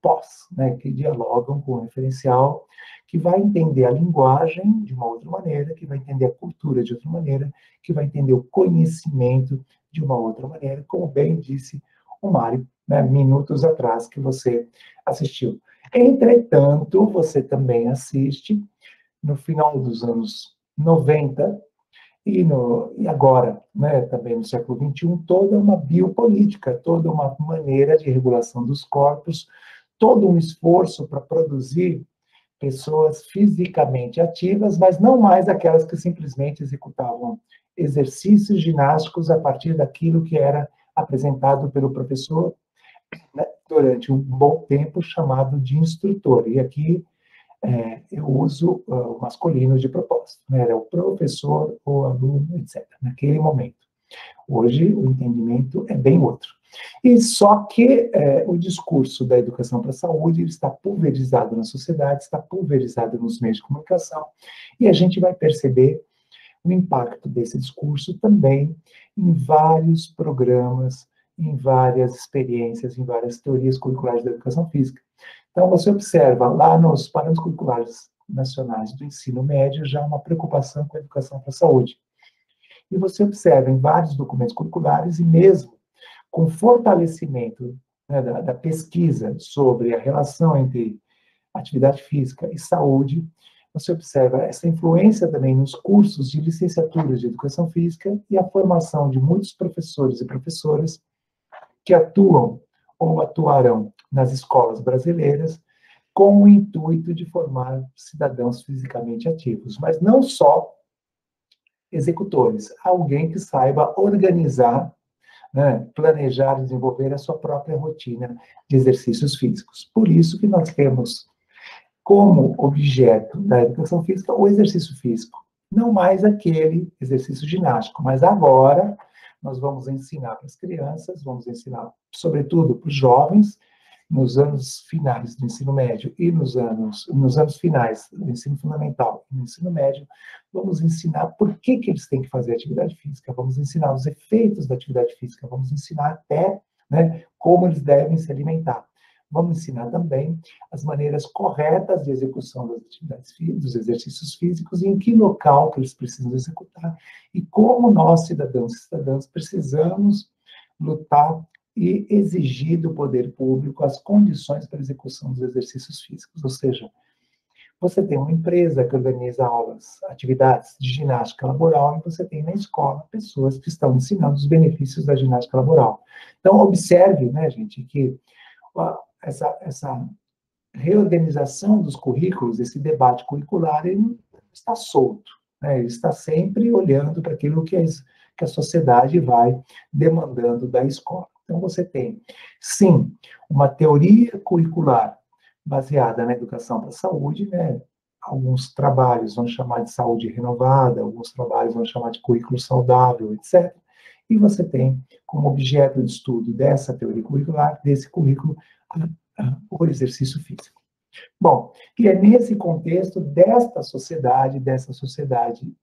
pós, né, que dialogam com o referencial, que vai entender a linguagem de uma outra maneira, que vai entender a cultura de outra maneira, que vai entender o conhecimento de uma outra maneira, como bem disse o Mário, né, minutos atrás que você assistiu. Entretanto, você também assiste, no final dos anos 90, e agora, né, também no século XXI, toda uma biopolítica, toda uma maneira de regulação dos corpos, todo um esforço para produzir pessoas fisicamente ativas, mas não mais aquelas que simplesmente executavam exercícios ginásticos a partir daquilo que era apresentado pelo professor, né, durante um bom tempo, chamado de instrutor. E aqui eu uso o masculino de propósito, né? Era o professor, o aluno, etc., naquele momento. Hoje, o entendimento é bem outro. E só que o discurso da educação para a saúde está pulverizado na sociedade, está pulverizado nos meios de comunicação, e a gente vai perceber o impacto desse discurso também em vários programas, em várias experiências, em várias teorias curriculares da educação física. Então, você observa lá nos parâmetros curriculares nacionais do ensino médio já uma preocupação com a educação para a saúde. E você observa em vários documentos curriculares e mesmo com fortalecimento, né, da pesquisa sobre a relação entre atividade física e saúde, você observa essa influência também nos cursos de licenciatura de educação física e a formação de muitos professores e professoras que atuam ou atuarão nas escolas brasileiras com o intuito de formar cidadãos fisicamente ativos, mas não só executores, alguém que saiba organizar, né, planejar e desenvolver a sua própria rotina de exercícios físicos. Por isso que nós temos como objeto da educação física o exercício físico, não mais aquele exercício ginástico, mas agora nós vamos ensinar para as crianças, vamos ensinar, sobretudo, para os jovens, nos anos finais do ensino médio e nos anos finais do ensino fundamental e no ensino médio, vamos ensinar por que eles têm que fazer atividade física, vamos ensinar os efeitos da atividade física, vamos ensinar até, né, como eles devem se alimentar. Vamos ensinar também as maneiras corretas de execução das atividades dos exercícios físicos e em que local que eles precisam executar e como nós, cidadãos e cidadãs, precisamos lutar e exigir do poder público as condições para a execução dos exercícios físicos. Ou seja, você tem uma empresa que organiza aulas, atividades de ginástica laboral, e você tem na escola pessoas que estão ensinando os benefícios da ginástica laboral. Então, observe, né, gente, que essa reorganização dos currículos, esse debate curricular, ele não está solto, né? Ele está sempre olhando para aquilo que a sociedade vai demandando da escola. Então, você tem, sim, uma teoria curricular baseada na educação para a saúde, né? Alguns trabalhos vão chamar de saúde renovada, alguns trabalhos vão chamar de currículo saudável, etc. E você tem como objeto de estudo dessa teoria curricular, desse currículo, o exercício físico. Bom, e é nesse contexto dessa sociedade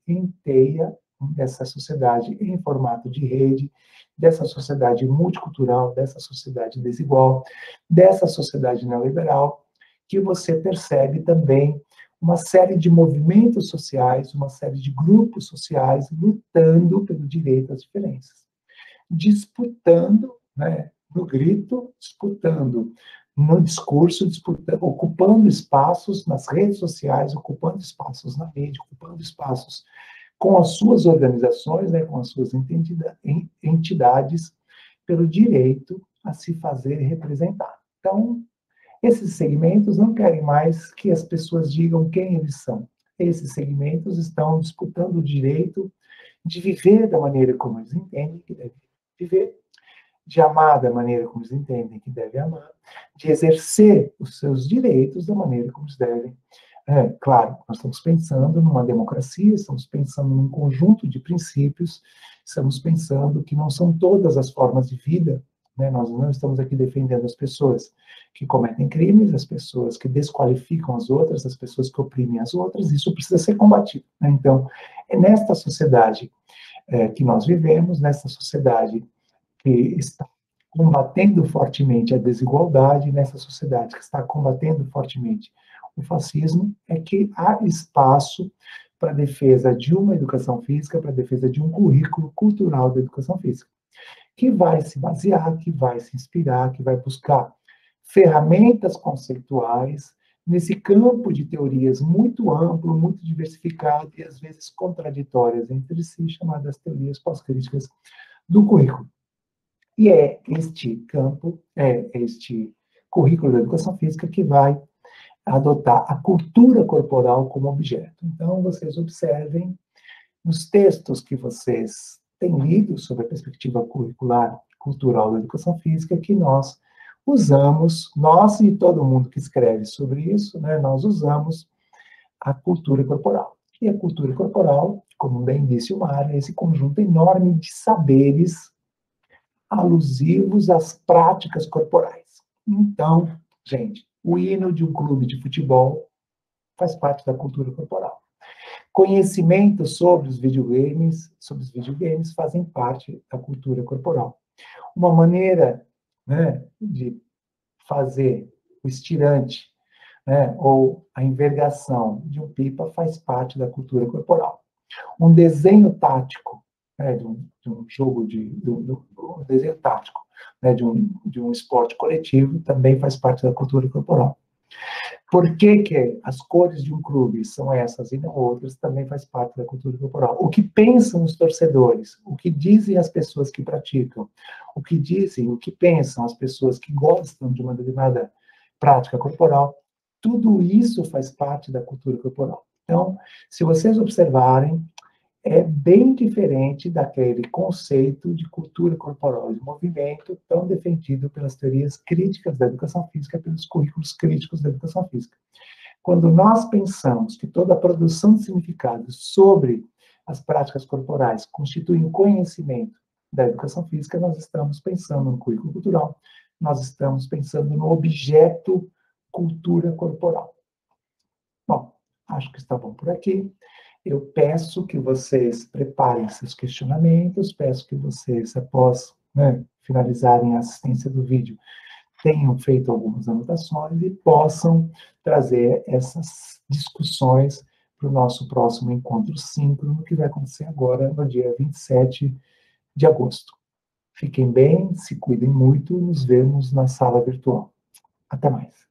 inteira, dessa sociedade em formato de rede, dessa sociedade multicultural, dessa sociedade desigual, dessa sociedade neoliberal, que você percebe também uma série de movimentos sociais, uma série de grupos sociais lutando pelo direito às diferenças, disputando, né, no grito, disputando no discurso, ocupando espaços nas redes sociais, ocupando espaços na mídia, ocupando espaços com as suas organizações, né, com as suas entidades, pelo direito a se fazer representar. Então, esses segmentos não querem mais que as pessoas digam quem eles são. Esses segmentos estão disputando o direito de viver da maneira como eles entendem que devem viver, de amar da maneira como eles entendem que devem amar, de exercer os seus direitos da maneira como eles devem. Claro, nós estamos pensando numa democracia, estamos pensando num conjunto de princípios, estamos pensando que não são todas as formas de vida, né? Nós não estamos aqui defendendo as pessoas que cometem crimes, as pessoas que desqualificam as outras, as pessoas que oprimem as outras, isso precisa ser combatido, né? Então, é nesta sociedade que nós vivemos, nessa sociedade que está combatendo fortemente a desigualdade, nessa sociedade que está combatendo fortemente o fascismo, é que há espaço para a defesa de uma educação física, para a defesa de um currículo cultural da educação física, que vai se basear, que vai se inspirar, que vai buscar ferramentas conceituais nesse campo de teorias muito amplo, muito diversificado e às vezes contraditórias entre si, chamadas teorias pós-críticas do currículo. E é este campo, este currículo da educação física que vai adotar a cultura corporal como objeto. Então, vocês observem nos textos que vocês têm lido sobre a perspectiva curricular cultural da educação física, que nós usamos, nós e todo mundo que escreve sobre isso, né, nós usamos a cultura corporal. E a cultura corporal, como bem disse o Mário, é esse conjunto enorme de saberes alusivos às práticas corporais. Então, gente, o hino de um clube de futebol faz parte da cultura corporal. Conhecimento sobre os videogames fazem parte da cultura corporal. Uma maneira, né, de fazer o estirante, né, ou a envergação de um pipa faz parte da cultura corporal. Um desenho tático, né, de um jogo um desenho tático, né, de um esporte coletivo também faz parte da cultura corporal. Por que as cores de um clube são essas e não outras, também faz parte da cultura corporal. O que pensam os torcedores, o que dizem as pessoas que praticam, o que pensam as pessoas que gostam de uma determinada prática corporal, tudo isso faz parte da cultura corporal. Então, se vocês observarem, é bem diferente daquele conceito de cultura corporal de movimento tão defendido pelas teorias críticas da educação física, pelos currículos críticos da educação física. Quando nós pensamos que toda a produção de significados sobre as práticas corporais constitui um conhecimento da educação física, nós estamos pensando no currículo cultural, nós estamos pensando no objeto cultura corporal. Bom, acho que está bom por aqui. Eu peço que vocês preparem seus questionamentos, peço que vocês, após, né, finalizarem a assistência do vídeo, tenham feito algumas anotações e possam trazer essas discussões para o nosso próximo encontro síncrono, que vai acontecer agora no dia 27 de agosto. Fiquem bem, se cuidem muito, nos vemos na sala virtual. Até mais.